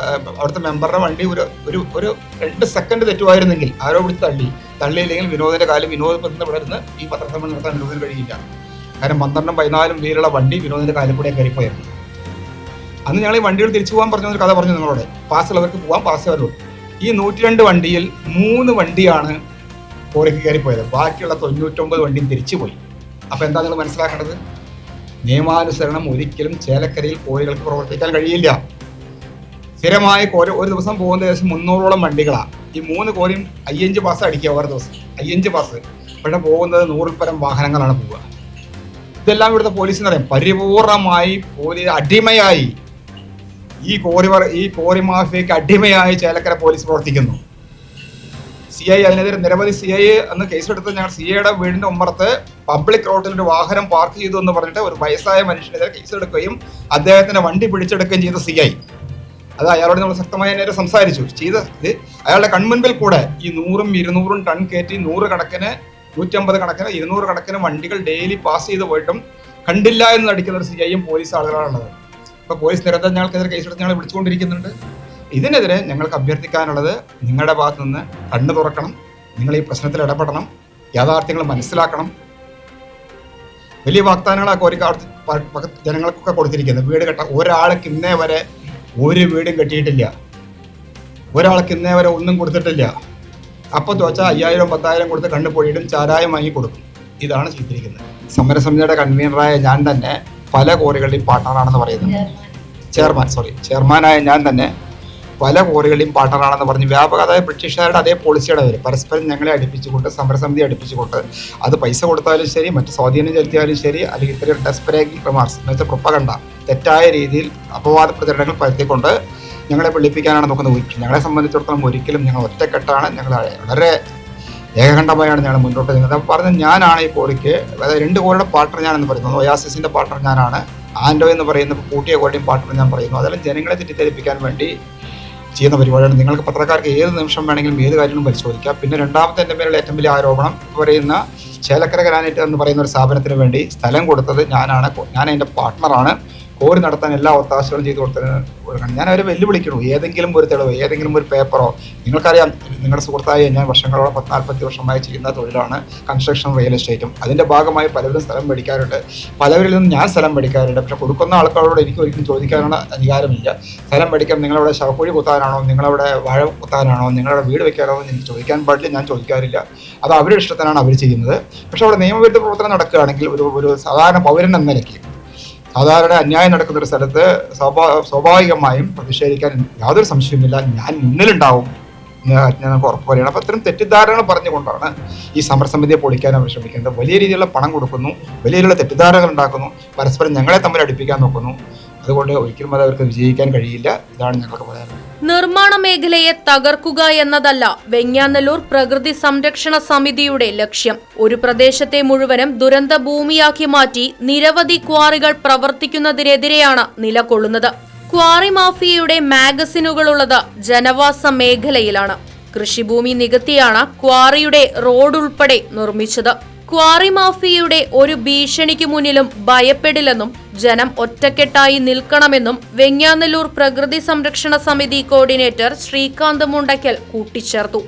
അവിടുത്തെ മെമ്പറുടെ വണ്ടി ഒരു 2 സെക്കൻഡ് തെറ്റുമായിരുന്നെങ്കിൽ ആരോ വിളിച്ച് തള്ളിയില്ലെങ്കിൽ വിനോദിൻ്റെ കാലം വിനോദത്തിന് വിടരുന്ന് ഈ പത്രസമ്മേളനം നടത്താൻ വിനോദിന് കഴിയില്ല. കാരണം 12-14 പേരുള്ള വണ്ടി വിനോദിൻ്റെ കാലിൽ കൂടെ കയറിപ്പോയിരുന്നു. അന്ന് ഞങ്ങൾ ഈ വണ്ടികൾ തിരിച്ചു പോകാൻ പറഞ്ഞ ഒരു കഥ പറഞ്ഞു നിങ്ങളോട്. പാസ്സുള്ളവർക്ക് പോകാം, പാസ് വരുള്ളൂ. ഈ 102 വണ്ടിയിൽ 3 വണ്ടിയാണ് കോറിക്ക് കയറിപ്പോയത്. ബാക്കിയുള്ള 99 വണ്ടിയും തിരിച്ചു പോയി. അപ്പോൾ എന്താ നിങ്ങൾ മനസ്സിലാക്കേണ്ടത്? നിയമാനുസരണം ഒരിക്കലും ചേലക്കരയിൽ കോറികൾക്ക് പ്രവർത്തിക്കാൻ കഴിയില്ല. സ്ഥിരമായി കോരി ഒരു ദിവസം പോകുന്ന ഏകദേശം 300ഓളം വണ്ടികളാണ്. ഈ 3 കോരിയും 5 പാസ് അടിക്കുക ഓരോ ദിവസം, 5 പാസ്. പക്ഷെ പോകുന്നത് 100-ൽ പരം വാഹനങ്ങളാണ് പോവുക. ഇതെല്ലാം ഇവിടുത്തെ പോലീസിനറിയാം. പരിപൂർണമായി പോലീസ് അടിമയായി, ഈ കോറി മാഫിയയ്ക്ക് അടിമയായി ചേലക്കര പോലീസ് പ്രവർത്തിക്കുന്നു. CI അതിനെതിരെ നിരവധി CI അന്ന് കേസെടുത്ത് ഞങ്ങൾ CIയുടെ വീടിന്റെ ഉമ്മറത്ത് പബ്ലിക് റോഡിൽ ഒരു വാഹനം പാർക്ക് ചെയ്തു എന്ന് പറഞ്ഞിട്ട് ഒരു വയസ്സായ മനുഷ്യനെതിരെ കേസെടുക്കുകയും അദ്ദേഹത്തിന്റെ വണ്ടി പിടിച്ചെടുക്കുകയും ചെയ്ത CI. അത് അയാളോട് നമ്മൾ ശക്തമായി നേരെ സംസാരിച്ചു. ചെയ്തത് അയാളുടെ കൺമുൻപിൽ കൂടെ ഈ 100ഉം 200ഉം ടൺ കയറ്റി 100 കണക്കിന് 150 കണക്കിന് 200 കണക്കിന് വണ്ടികൾ ഡെയിലി പാസ് ചെയ്ത് പോയിട്ടും കണ്ടില്ല എന്ന് നടിക്കുന്ന ഒരു CIയും പോലീസ് ആളുകളാണുള്ളത്. ഇപ്പോൾ പോലീസ് നിരന്തരം ഞങ്ങൾക്കെതിരെ കേസെടുത്ത് ഞങ്ങളെ വിളിച്ചുകൊണ്ടിരിക്കുന്നുണ്ട്. ഇതിനെതിരെ ഞങ്ങൾക്ക് അഭ്യർത്ഥിക്കാനുള്ളത്, നിങ്ങളുടെ ഭാഗത്തു നിന്ന് കണ്ണു തുറക്കണം. നിങ്ങൾ ഈ പ്രശ്നത്തിൽ ഇടപെടണം, യാഥാർത്ഥ്യങ്ങൾ മനസ്സിലാക്കണം. വലിയ വാഗ്ദാനങ്ങൾ ആ കോരിക്കാർ ജനങ്ങൾക്കൊക്കെ കൊടുത്തിരിക്കുന്നത്. വീട് കെട്ട ഒരാൾക്ക് ഇന്നേ വരെ ഒരു വീടും കെട്ടിയിട്ടില്ല. ഒരാൾക്ക് ഇന്നേ വരെ ഒന്നും കൊടുത്തിട്ടില്ല. അപ്പം ചോദിച്ചാൽ 5000-10,000 കൊടുത്ത് കണ്ണു പൊടിയിടും, ചാരായം വാങ്ങി കൊടുക്കും. ഇതാണ് ചെയ്തിരിക്കുന്നത്. സമരസമിതിയുടെ കൺവീനറായ ഞാൻ തന്നെ പല കോറികളുടെയും പാർട്ണറാണെന്ന് പറയുന്നത്. ചെയർമാനായ ഞാൻ തന്നെ പല കോറികളുടെയും പാർട്ണറാണെന്ന് പറഞ്ഞ് വ്യാപക, അതായത് ബ്രിട്ടീഷുകാരുടെ അതേ പോളിസിയുടെ അവർ പരസ്പരം ഞങ്ങളെ അടുപ്പിച്ചുകൊണ്ട്, സമരസമിതി അടുപ്പിച്ചുകൊണ്ട്, അത് പൈസ കൊടുത്താലും ശരി, മറ്റ് സ്വാധീനം ചെലുത്തിയാലും ശരി, അല്ലെങ്കിൽ ഇത്രയും ഡെസ്പറേറ്റിംഗ് റിമാർക്സ് എന്നുവെച്ചാൽ പ്രൊപ്പഗണ്ട, തെറ്റായ രീതിയിൽ അപവാദ പ്രചരണങ്ങൾ പരത്തിക്കൊണ്ട് ഞങ്ങളെ വെളുപ്പിക്കാനാണ് നോക്കുന്നത്. ഞങ്ങളെ സംബന്ധിച്ചിടത്തോളം ഒരിക്കലും ഞങ്ങൾ ഒറ്റക്കെട്ടാണ്. ഞങ്ങൾ വളരെ ഏകകണ്ഠമായാണ് ഞങ്ങൾ മുന്നോട്ട് നീങ്ങുന്നത്. അപ്പോൾ പറഞ്ഞ ഞാനാണ് ഈ കോറിക്ക്, അതായത് 2 കോറിയുടെ പാർട്ണർ ഞാനെന്ന് പറയുന്നത്. ഒയാസിസിൻ്റെ പാർട്ണർ ഞാനാണ്. ആൻഡോ എന്ന് പറയുന്ന കൂട്ടിയ കോറിയുടെയും പാർട്ണർ ഞാൻ പറയുന്നു. അതെല്ലാം ജനങ്ങളെ തെറ്റിദ്ധരിപ്പിക്കാൻ വേണ്ടി ചെയ്യുന്ന പരിപാടിയാണ്. നിങ്ങൾക്ക് പത്രക്കാർക്ക് ഏത് നിമിഷം വേണമെങ്കിലും ഏത് കാര്യങ്ങളും പരിശോധിക്കാം. പിന്നെ രണ്ടാമത്തെ എൻ്റെ മേലുള്ള ഏറ്റവും വലിയ ആരോപണം, പറയുന്ന ചേലക്കര ഗ്രാനൈറ്റ് എന്ന് പറയുന്ന ഒരു സ്ഥാപനത്തിന് വേണ്ടി സ്ഥലം കൊടുത്തത് ഞാനാണ്. ഞാൻ അതിൻ്റെ പാർട്ണറാണ്. കോരി നടത്താൻ എല്ലാ ഒത്താശകളും ചെയ്തു കൊടുക്കണം. ഞാൻ അവരെ വെല്ലുവിളിക്കുന്നു. ഏതെങ്കിലും ഒരു തെളിവ്, ഏതെങ്കിലും ഒരു പേപ്പറോ. നിങ്ങൾക്കറിയാം, നിങ്ങളുടെ സുഹൃത്തായി ഞാൻ വർഷങ്ങളോളം 40 വർഷമായി ചെയ്യുന്ന തൊഴിലാണ് കൺസ്ട്രക്ഷൻ, റിയൽ എസ്റ്റേറ്റും. അതിൻ്റെ ഭാഗമായി പലരും സ്ഥലം മേടിക്കാറുണ്ട്. പലവരിൽ നിന്നും ഞാൻ സ്ഥലം മേടിക്കാറുണ്ട്. പക്ഷെ കൊടുക്കുന്ന ആൾക്കാരോട് എനിക്ക് ഒരിക്കലും ചോദിക്കാനുള്ള അധികാരമില്ല. സ്ഥലം മേടിക്കാൻ നിങ്ങളവിടെ ശവക്കുഴി കുത്താനാണോ, നിങ്ങളവിടെ വാഴ കുത്താനാണോ, നിങ്ങളുടെ വീട് വെക്കാനോ എന്ന് എനിക്ക് ചോദിക്കാൻ പാടില്ല. ഞാൻ ചോദിക്കാറില്ല. അത് അവരുടെ ഇഷ്ടത്തിനാണ് അവർ ചെയ്യുന്നത്. പക്ഷെ അവിടെ നിയമവിരുദ്ധ പ്രവർത്തനം നടക്കുകയാണെങ്കിൽ ഒരു സാധാരണ പൗരൻ എന്ന നിലയ്ക്ക്, സാധാരണ അന്യായം നടക്കുന്ന ഒരു സ്ഥലത്ത് സ്വാഭാവികമായും പ്രതിഷേധിക്കാൻ യാതൊരു സംശയവുമില്ല. ഞാൻ മുന്നിലുണ്ടാവും ഞങ്ങൾക്ക് ഉറപ്പ് പറയുകയാണ്. അപ്പോൾ ഇത്തരം തെറ്റിദ്ധാരണകൾ പറഞ്ഞുകൊണ്ടാണ് ഈ സമരസമിതിയെ പൊളിക്കാൻ അവർ ശ്രമിക്കുന്നത്. വലിയ രീതിയിലുള്ള പണം കൊടുക്കുന്നു, വലിയ രീതിയിലുള്ള തെറ്റിദ്ധാരണകൾ ഉണ്ടാക്കുന്നു, പരസ്പരം ഞങ്ങളെ തമ്മിൽ അടുപ്പിക്കാൻ നോക്കുന്നു. അതുകൊണ്ട് ഒരിക്കലും അത് അവർക്ക് വിജയിക്കാൻ കഴിയില്ല. ഇതാണ് ഞങ്ങൾക്ക് പറയാനുള്ളത്. നിർമ്മാണ മേഖലയെ തകർക്കുക എന്നതല്ല വെങ്ങാനല്ലൂർ പ്രകൃതി സംരക്ഷണ സമിതിയുടെ ലക്ഷ്യം. ഒരു പ്രദേശത്തെ മുഴുവനും ദുരന്ത ഭൂമിയാക്കി മാറ്റി നിരവധി ക്വാറികൾ പ്രവർത്തിക്കുന്നതിനെതിരെയാണ് നിലകൊള്ളുന്നത്. ക്വാറി മാഫിയയുടെ മാഗസിനുകളുള്ളത് ജനവാസ മേഖലയിലാണ്. കൃഷിഭൂമി നികത്തിയാണ് ക്വാറിയുടെ റോഡ് ഉൾപ്പെടെ നിർമ്മിച്ചത്. ക്വാറി മാഫിയയുടെ ഒരു ഭീഷണിക്ക് മുന്നിലും ഭയപ്പെടില്ലെന്നും ജനം ഒറ്റക്കെട്ടായി നിൽക്കണമെന്നും വെങ്ങാനല്ലൂർ പ്രകൃതി സംരക്ഷണ സമിതി കോർഡിനേറ്റർ ശ്രീകാന്ത് മുണ്ടയ്ക്കൽ കൂട്ടിച്ചേർത്തു.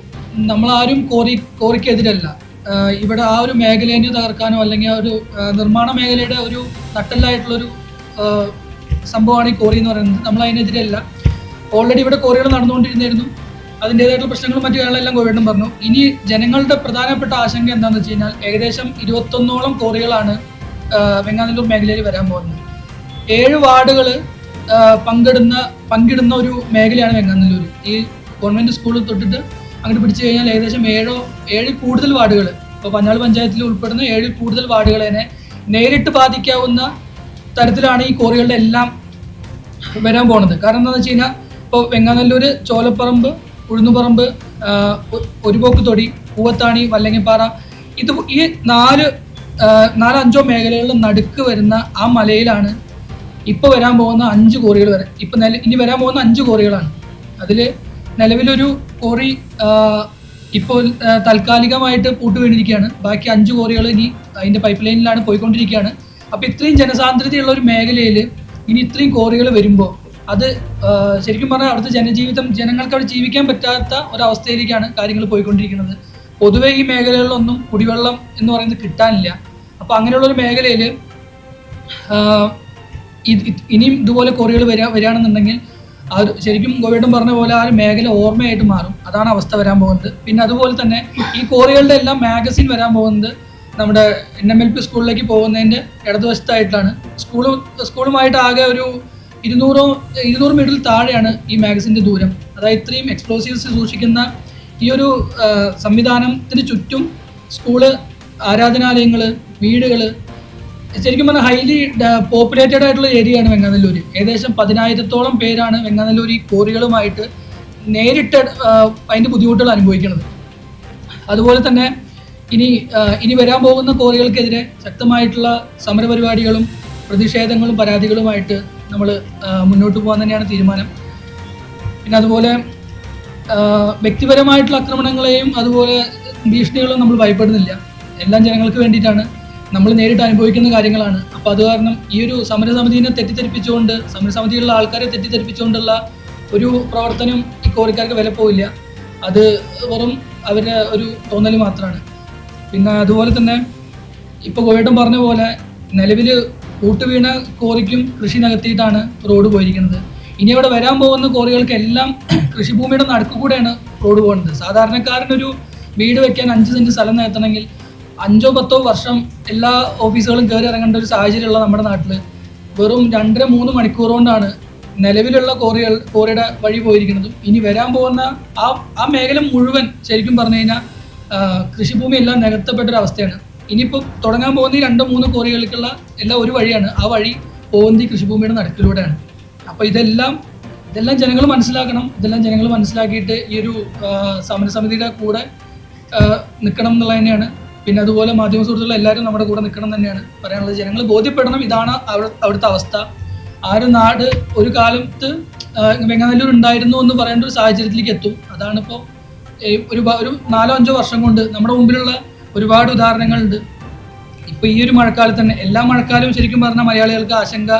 നമ്മളാരും കോറിക്കെതിരല്ല. ഇവിടെ ആ ഒരു മേഖലയെ തകർക്കാനോ അല്ലെങ്കിൽ ആ ഒരു നിർമ്മാണ മേഖലയുടെ ഒരു നട്ടെല്ലായിട്ടുള്ളൊരു സംഭവമാണ് ഈ കോറി എന്ന് പറയുന്നത്. നമ്മൾ അതിനെതിരല്ല. ഓൾറെഡി ഇവിടെ കോറികൾ നടന്നുകൊണ്ടിരുന്നായിരുന്നു. അതിൻ്റേതായിട്ടുള്ള പ്രശ്നങ്ങളും മറ്റു കാര്യങ്ങളെല്ലാം ഗവൺമെൻറ്റും പറഞ്ഞു. ഇനി ജനങ്ങളുടെ പ്രധാനപ്പെട്ട ആശങ്ക എന്താണെന്ന് വെച്ച് കഴിഞ്ഞാൽ ഏകദേശം 21ഓളം കോറികളാണ് വെങ്ങാനല്ലൂർ മേഖലയിൽ വരാൻ പോകുന്നത്. 7 വാർഡുകൾ പങ്കിടുന്ന ഒരു മേഖലയാണ് വെങ്ങാനല്ലൂർ. ഈ ഗവൺമെന്റ് സ്കൂൾ തൊട്ടിട്ട് അങ്ങോട്ട് പിടിച്ചു കഴിഞ്ഞാൽ ഏകദേശം ഏഴിൽ കൂടുതൽ വാർഡുകൾ, ഇപ്പോൾ പഞ്ഞാൾ പഞ്ചായത്തിൽ ഉൾപ്പെടുന്ന 7 കൂടുതൽ വാർഡുകളെ നേരിട്ട് ബാധിക്കാവുന്ന തരത്തിലാണ് ഈ കോറികളുടെ എല്ലാം വരാൻ പോണത്. കാരണം എന്താണെന്ന് വെച്ച് കഴിഞ്ഞാൽ ഇപ്പോൾ വെങ്ങാനല്ലൂർ, ചോലപ്പറമ്പ്, ഉഴുന്നുപറമ്പ്, ഒരുപോക്ക് തൊടി, പൂവത്താണി, വല്ലങ്ങിപ്പാറ, ഈ 4-5 മേഖലകളിൽ നടുക്ക് വരുന്ന ആ മലയിലാണ് ഇപ്പോൾ വരാൻ പോകുന്ന 5 കോറികൾ വരെ. ഇനി വരാൻ പോകുന്ന 5 കോറികളാണ്. അതിൽ നിലവിലൊരു കോറി ഇപ്പോൾ താൽക്കാലികമായിട്ട് പൂട്ടുവീണിരിക്കുകയാണ്. ബാക്കി 5 കോറികൾ ഇനി അതിൻ്റെ പൈപ്പ് ലൈനിലാണ് പോയിക്കൊണ്ടിരിക്കുകയാണ്. അപ്പോൾ ഇത്രയും ജനസാന്ദ്രതയുള്ള ഒരു മേഖലയിൽ ഇനി ഇത്രയും കോറികൾ വരുമ്പോൾ അത് ശരിക്കും പറഞ്ഞാൽ അവിടുത്തെ ജനങ്ങൾക്ക് അവിടെ ജീവിക്കാൻ പറ്റാത്ത ഒരവസ്ഥയിലേക്കാണ് കാര്യങ്ങൾ പോയിക്കൊണ്ടിരിക്കുന്നത്. പൊതുവെ ഈ മേഖലകളിലൊന്നും കുടിവെള്ളം എന്ന് പറയുന്നത് കിട്ടാനില്ല. അപ്പോൾ അങ്ങനെയുള്ളൊരു മേഖലയിൽ ഇനിയും ഇതുപോലെ കോറികൾ വരികയാണെന്നുണ്ടെങ്കിൽ ശരിക്കും ഗോവേട്ടൻ പറഞ്ഞ പോലെ ആ ഒരു മേഖല ഓർമ്മയായിട്ട് മാറും. അതാണ് അവസ്ഥ വരാൻ പോകുന്നത്. പിന്നെ അതുപോലെ തന്നെ ഈ കോറികളുടെ എല്ലാം മാഗസിൻ വരാൻ പോകുന്നത് നമ്മുടെ NMLP സ്കൂളിലേക്ക് പോകുന്നതിൻ്റെ ഇടതുവശത്തായിട്ടാണ്. സ്കൂളുമായിട്ട് ആകെ ഒരു 200 മീറ്ററിൽ താഴെയാണ് ഈ മാഗസിൻ്റെ ദൂരം. അതായത് ഇത്രയും എക്സ്പ്ലോസീവ്സ് സൂക്ഷിക്കുന്ന ഈ ഒരു സംവിധാനത്തിന് ചുറ്റും സ്കൂള്, ആരാധനാലയങ്ങൾ, വീടുകൾ, ശരിക്കും പറഞ്ഞാൽ ഹൈലി പോപ്പുലേറ്റഡ് ആയിട്ടുള്ള ഏരിയയാണ് വെങ്ങാനല്ലൂർ. ഏകദേശം 10,000-ഓളം പേരാണ് വെങ്ങാനല്ലൂർ ഈ കോറികളുമായിട്ട് നേരിട്ട് അതിൻ്റെ ബുദ്ധിമുട്ടുകൾ അനുഭവിക്കുന്നത്. അതുപോലെ തന്നെ ഇനി വരാൻ പോകുന്ന കോറികൾക്കെതിരെ ശക്തമായിട്ടുള്ള സമരപരിപാടികളും പ്രതിഷേധങ്ങളും പരാതികളുമായിട്ട് നമ്മൾ മുന്നോട്ട് പോകാൻ തന്നെയാണ് തീരുമാനം. പിന്നെ അതുപോലെ വ്യക്തിപരമായിട്ടുള്ള ആക്രമണങ്ങളെയും അതുപോലെ ഭീഷണികളും നമ്മൾ ഭയപ്പെടുന്നില്ല. എല്ലാം ജനങ്ങൾക്ക് വേണ്ടിയിട്ടാണ്, നമ്മൾ നേരിട്ട് അനുഭവിക്കുന്ന കാര്യങ്ങളാണ്. അപ്പോൾ അത് കാരണം ഈ ഒരു സമരസമിതിനെ തെറ്റിദ്ധരിപ്പിച്ചുകൊണ്ട്, സമരസമിതിയിലുള്ള ആൾക്കാരെ തെറ്റിദ്ധരിപ്പിച്ചുകൊണ്ടുള്ള ഒരു പ്രവർത്തനം ഈ കോറിക്കാർക്ക് വിലപ്പോവില്ല. അത് വെറും അവരുടെ ഒരു തോന്നൽ മാത്രമാണ്. പിന്നെ അതുപോലെ തന്നെ ഇപ്പോൾ ഗോവേട്ടൻ പറഞ്ഞ പോലെ നിലവിൽ കൂട്ടുവീണ കോറിക്കും കൃഷി നികത്തിയിട്ടാണ് റോഡ് പോയിരിക്കുന്നത്. ഇനി അവിടെ വരാൻ പോകുന്ന കോറികൾക്കെല്ലാം കൃഷിഭൂമിയുടെ നടുക്ക് കൂടെയാണ് റോഡ് പോകുന്നത്. സാധാരണക്കാരനൊരു വീട് വെക്കാൻ 5 സെൻറ്റ് സ്ഥലം നികത്തണമെങ്കിൽ 5-10 വർഷം എല്ലാ ഓഫീസുകളും കയറി ഇറങ്ങേണ്ട ഒരു സാഹചര്യമുള്ള നമ്മുടെ നാട്ടിൽ വെറും 2-3 മണിക്കൂർ കൊണ്ടാണ് നിലവിലുള്ള കോറിയുടെ വഴി പോയിരിക്കുന്നതും. ഇനി വരാൻ പോകുന്ന ആ മേഖല മുഴുവൻ ശരിക്കും പറഞ്ഞു കഴിഞ്ഞാൽ കൃഷിഭൂമി എല്ലാം നികത്തപ്പെട്ടൊരവസ്ഥയാണ്. ഇനിയിപ്പോൾ തുടങ്ങാൻ പോകുന്ന ഈ 2-3 കോറികൾക്കുള്ള എല്ലാം ഒരു വഴിയാണ്. ആ വഴി പോകുന്നത് ഈ കൃഷിഭൂമിയുടെ നടുക്കിലൂടെയാണ്. അപ്പോൾ ഇതെല്ലാം ജനങ്ങൾ മനസ്സിലാക്കണം. ഇതെല്ലാം ജനങ്ങൾ മനസ്സിലാക്കിയിട്ട് ഈ ഒരു സമരസമിതിയുടെ കൂടെ നിൽക്കണം എന്നുള്ളത് തന്നെയാണ്. പിന്നെ അതുപോലെ മാധ്യമ സുഹൃത്തുക്കൾ എല്ലാവരും നമ്മുടെ കൂടെ നിൽക്കണം തന്നെയാണ് പറയാനുള്ളത്. ജനങ്ങൾ ബോധ്യപ്പെടണം ഇതാണ് അവിടുത്തെ അവസ്ഥ. ആ ഒരു നാട് ഒരു കാലത്ത് വെങ്ങാനല്ലൂർ ഉണ്ടായിരുന്നു എന്ന് പറയേണ്ട ഒരു സാഹചര്യത്തിലേക്ക് എത്തും. അതാണിപ്പോൾ ഒരു 4-5 വർഷം കൊണ്ട് നമ്മുടെ മുമ്പിലുള്ള ഒരുപാട് ഉദാഹരണങ്ങളുണ്ട്. ഇപ്പോൾ ഈ ഒരു മഴക്കാലത്ത് തന്നെ, എല്ലാ മഴക്കാലവും ശരിക്കും പറഞ്ഞാൽ മലയാളികൾക്ക് ആശങ്ക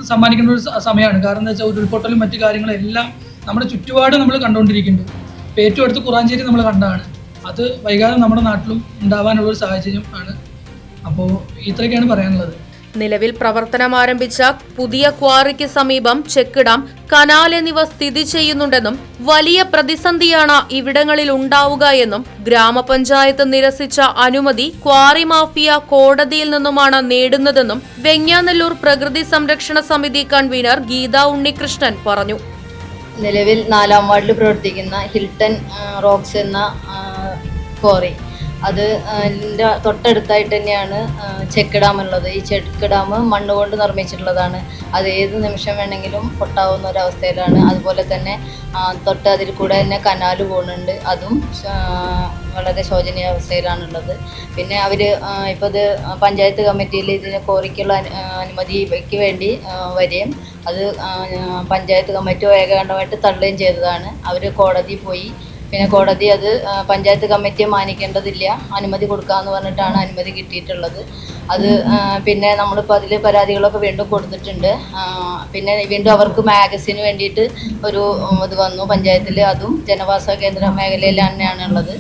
സമ്മാനിക്കുന്ന ഒരു സമയമാണ്. കാരണം എന്താ വെച്ചാൽ ഉരുൾപൊട്ടലും മറ്റു കാര്യങ്ങളും എല്ലാം നമ്മുടെ ചുറ്റുപാട് നമ്മൾ കണ്ടുകൊണ്ടിരിക്കുന്നുണ്ട്. ഇപ്പോൾ ഏറ്റവും അടുത്ത് കുറാഞ്ചേരി നമ്മൾ കണ്ടതാണ്. അത് വൈകാതെ നമ്മുടെ നാട്ടിലും ഉണ്ടാവാനുള്ളൊരു സാഹചര്യം ആണ്. അപ്പോൾ ഇത്രയൊക്കെയാണ് പറയാനുള്ളത്. നിലവിൽ പ്രവർത്തനം ആരംഭിച്ച പുതിയ ക്വാറിക്ക് സമീപം ചെക്ക് ഡാം, കനാൽ എന്നിവ സ്ഥിതി ചെയ്യുന്നുണ്ടെന്നും വലിയ പ്രതിസന്ധിയാണ് ഇവിടങ്ങളിൽ ഉണ്ടാവുക എന്നും ഗ്രാമപഞ്ചായത്ത് നിരസിച്ച അനുമതി ക്വാറി മാഫിയ കോടതിയിൽ നിന്നുമാണ് നേടുന്നതെന്നും വെങ്ങാനല്ലൂർ പ്രകൃതി സംരക്ഷണ സമിതി കൺവീനർ ഗീത ഉണ്ണികൃഷ്ണൻ പറഞ്ഞു. നിലവിൽ 4-ാം വാർഡിൽ പ്രവർത്തിക്കുന്ന ഹിൽട്ടൺ റോക്സ് എന്ന ക്വാറി, അത് തൊട്ടടുത്തായിട്ട് തന്നെയാണ് ചെക്ക് ഡാം ഉള്ളത്. ഈ ചെക്ക് ഡാം മണ്ണ് കൊണ്ട് നിർമ്മിച്ചിട്ടുള്ളതാണ്. അത് ഏത് നിമിഷം വേണമെങ്കിലും പൊട്ടാവുന്ന ഒരവസ്ഥയിലാണ്. അതുപോലെ തന്നെ തൊട്ട് അതിൽ കൂടെ തന്നെ കനാല് പോകുന്നുണ്ട്. അതും വളരെ ശോചനീയ അവസ്ഥയിലാണുള്ളത്. പിന്നെ അവർ ഇപ്പോൾ ഇത് പഞ്ചായത്ത് കമ്മിറ്റിയിൽ ഇതിന് കോറിക്കുള്ള അനുമതിക്ക് വേണ്ടി വരികയും അത് പഞ്ചായത്ത് കമ്മിറ്റി ഏകകണ്ഠമായിട്ട് തള്ളുകയും ചെയ്തതാണ്. അവർ കോടതി പോയി. പിന്നെ കോടതി അത് പഞ്ചായത്ത് കമ്മിറ്റിയെ മാനിക്കേണ്ടതില്ല, അനുമതി കൊടുക്കാമെന്ന് പറഞ്ഞിട്ടാണ് അനുമതി കിട്ടിയിട്ടുള്ളത്. അത് പിന്നെ നമ്മളിപ്പോൾ അതിൽ പരാതികളൊക്കെ വീണ്ടും കൊടുത്തിട്ടുണ്ട്. പിന്നെ വീണ്ടും അവർക്ക് മാഗസിന് വേണ്ടിയിട്ട് ഒരു ഇത് വന്നു പഞ്ചായത്തിൽ. അതും ജനവാസ കേന്ദ്ര മേഖലയിൽ തന്നെയാണുള്ളത്.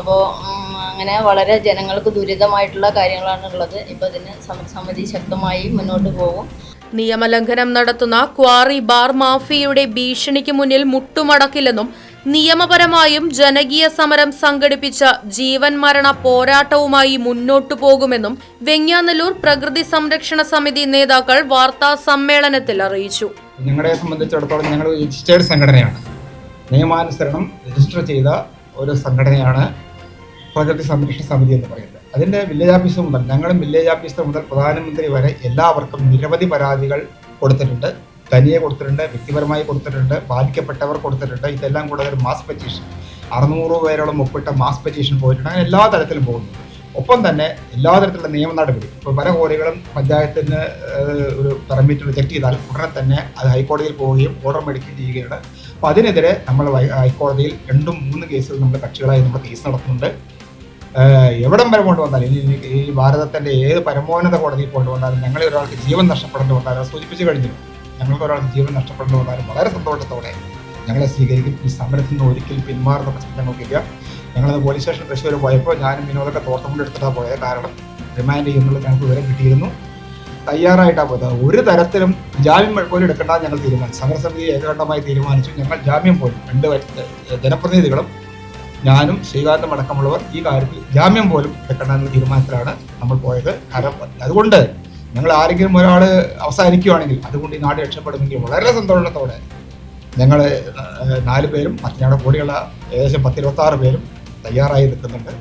അപ്പോൾ അങ്ങനെ വളരെ ജനങ്ങൾക്ക് ദുരിതമായിട്ടുള്ള കാര്യങ്ങളാണുള്ളത്. ഇപ്പോൾ ഇതിന് സമരസമിതി ശക്തമായി മുന്നോട്ട് പോകും. നിയമലംഘനം നടത്തുന്ന ക്വാറി ബാർ മാഫിയയുടെ ഭീഷണിക്ക് മുന്നിൽ മുട്ടുമടക്കില്ലെന്നും നിയമപരമായും ജനകീയ സമരം സംഘടിപ്പിച്ച ജീവൻ മരണ പോരാട്ടവുമായി മുന്നോട്ടു പോകുമെന്നും വെങ്ങാനല്ലൂർ പ്രകൃതി സംരക്ഷണ സമിതി നേതാക്കൾ വാർത്താ സമ്മേളനത്തിൽ അറിയിച്ചു. ഞങ്ങളെ സംബന്ധിച്ചിടത്തോളം ഞങ്ങൾ രജിസ്റ്റേർഡ് സംഘടനയാണ്. നിയമാനുസരണം രജിസ്റ്റർ ചെയ്ത ഒരു സംഘടനയാണ് പ്രകൃതി സംരക്ഷണ സമിതി എന്ന് പറയുന്നത്. അതിൻ്റെ വില്ലേജ് ഓഫീസർ മുതൽ ഞങ്ങളും വില്ലേജ് ഓഫീസർ മുതൽ പ്രധാനമന്ത്രി വരെ എല്ലാവർക്കും നിരവധി പരാതികൾ കൊടുത്തിട്ടുണ്ട്. തനിയെ കൊടുത്തിട്ടുണ്ട്, വ്യക്തിപരമായി കൊടുത്തിട്ടുണ്ട്, ബാധിക്കപ്പെട്ടവർ കൊടുത്തിട്ടുണ്ട്. ഇതെല്ലാം കൂടെ ഒരു മാസ് പെറ്റീഷൻ 600 പേരോളം ഒപ്പിട്ട മാസ് പെറ്റീഷൻ പോയിട്ടുണ്ട്. അങ്ങനെ എല്ലാ തരത്തിലും പോകുന്നു. ഒപ്പം തന്നെ എല്ലാ തരത്തിലുള്ള നിയമ നടപടി, ഇപ്പോൾ പല കോറികളും പഞ്ചായത്തിന് ഒരു പെർമിറ്റ് റിജക്ട് ചെയ്താൽ ഉടനെ തന്നെ അത് ഹൈക്കോടതിയിൽ പോവുകയും ഓർഡർ മേടിക്കുകയും ചെയ്യുകയാണ്. അപ്പോൾ അതിനെതിരെ നമ്മൾ ഹൈക്കോടതിയിൽ 2-3 കേസുകൾ നമ്മൾ കക്ഷികളായി നമ്മൾ കേസ് നടത്തുന്നുണ്ട്. എവിടം വരെ കൊണ്ടുവന്നാലും ഈ ഭാരതത്തിൻ്റെ ഏത് പരമോന്നത കോടതിയിൽ കൊണ്ടുവന്നാലും ഞങ്ങളെ ഒരാൾക്ക് ജീവൻ നഷ്ടപ്പെടേണ്ടി വന്നാലും സൂചിപ്പിച്ചു കഴിഞ്ഞു. ഞങ്ങൾക്ക് ഒരാൾക്ക് ജീവൻ നഷ്ടപ്പെടേണ്ടി വന്നാലും വളരെ സന്തോഷത്തോടെ ഞങ്ങളെ സ്വീകരിക്കും. ഈ സമരത്തിൽ നിന്ന് ഒരിക്കലും പിന്മാറുന്ന പ്രശ്നം ഞങ്ങൾക്കില്ല. ഞങ്ങളത് പോലീസ് സ്റ്റേഷൻ തൃശ്ശൂർ പോയപ്പോൾ ഞാനും വിനോദൊക്കെ തോട്ടമുണ്ട് എടുത്തിട്ടാണ് പോയത്. കാരണം റിമാൻഡ് ചെയ്യുന്നുള്ളത് ഞങ്ങൾക്ക് വിവരം കിട്ടിയിരുന്നു. തയ്യാറായിട്ടാണ് പോയത്. ഒരു തരത്തിലും ജാമ്യം പോലും എടുക്കേണ്ട ഞങ്ങൾ തീരുമാനിച്ചു. സമരസമിതി ഏകകണ്ഠമായി തീരുമാനിച്ചു. ഞങ്ങൾ ജാമ്യം പോലും 2 ജനപ്രതിനിധികളും ഞാനും ശ്രീകാന്തും അടക്കമുള്ളവർ ഈ കാര്യത്തിൽ ജാമ്യം പോലും എടുക്കേണ്ട തീരുമാനത്തിലാണ് നമ്മൾ പോയത്. അതുകൊണ്ട് ഞങ്ങൾ ആരെങ്കിലും ഒരാൾ അവസാനിക്കുകയാണെങ്കിൽ അതുകൊണ്ട് ഈ നാട് രക്ഷപ്പെടുമെങ്കിൽ വളരെ സന്തോഷത്തോടെ ഞങ്ങൾ 4 പേരും മറ്റന്നാടെ കൂടിയുള്ള ഏകദേശം 10-26 പേരും തയ്യാറായി നിൽക്കുന്നുണ്ട്.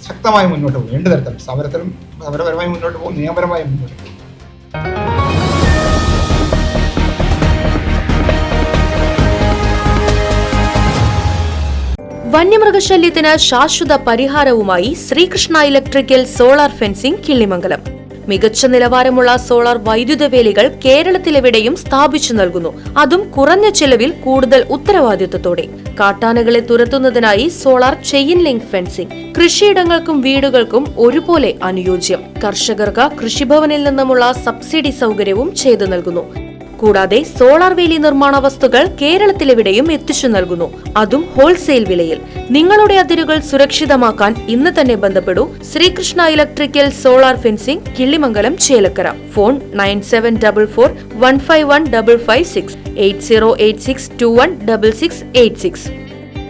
ശക്തമായി മുന്നോട്ട് പോകും. 2 തരത്തിലും സമരപരമായി മുന്നോട്ട് പോകും, നിയമപരമായി മുന്നോട്ട് പോകും. വന്യമൃഗശല്യത്തിന് ശാശ്വത പരിഹാരവുമായി Sreekrishna electrical solar fencing Killimangalam. മികച്ച നിലവാരമുള്ള സോളാർ വൈദ്യുത വേലികൾ കേരളത്തിലെവിടെയും സ്ഥാപിച്ചു നൽകുന്നു. അതും കുറഞ്ഞ ചെലവിൽ കൂടുതൽ ഉത്തരവാദിത്വത്തോടെ. കാട്ടാനകളെ തുരത്തുന്നതിനായി സോളാർ ചെയിൻ ലിങ്ക് ഫെൻസിംഗ് കൃഷിയിടങ്ങൾക്കും വീടുകൾക്കും ഒരുപോലെ അനുയോജ്യം. കർഷകർക്ക് കൃഷിഭവനിൽ നിന്നുമുള്ള സബ്സിഡി സൗകര്യവും ചെയ്തു നൽകുന്നു. കൂടാതെ സോളാർ വേലി നിർമ്മാണ വസ്തുക്കൾ കേരളത്തിലെവിടെയും എത്തിച്ചു നൽകുന്നു. അതും ഹോൾസെയിൽ വിലയിൽ. നിങ്ങളുടെ അതിരുകൾ സുരക്ഷിതമാക്കാൻ ഇന്ന് തന്നെ ബന്ധപ്പെടൂ. Sreekrishna electrical solar fencing Killimangalam Chelakkara. Phone 9744 151 556 8086 216686.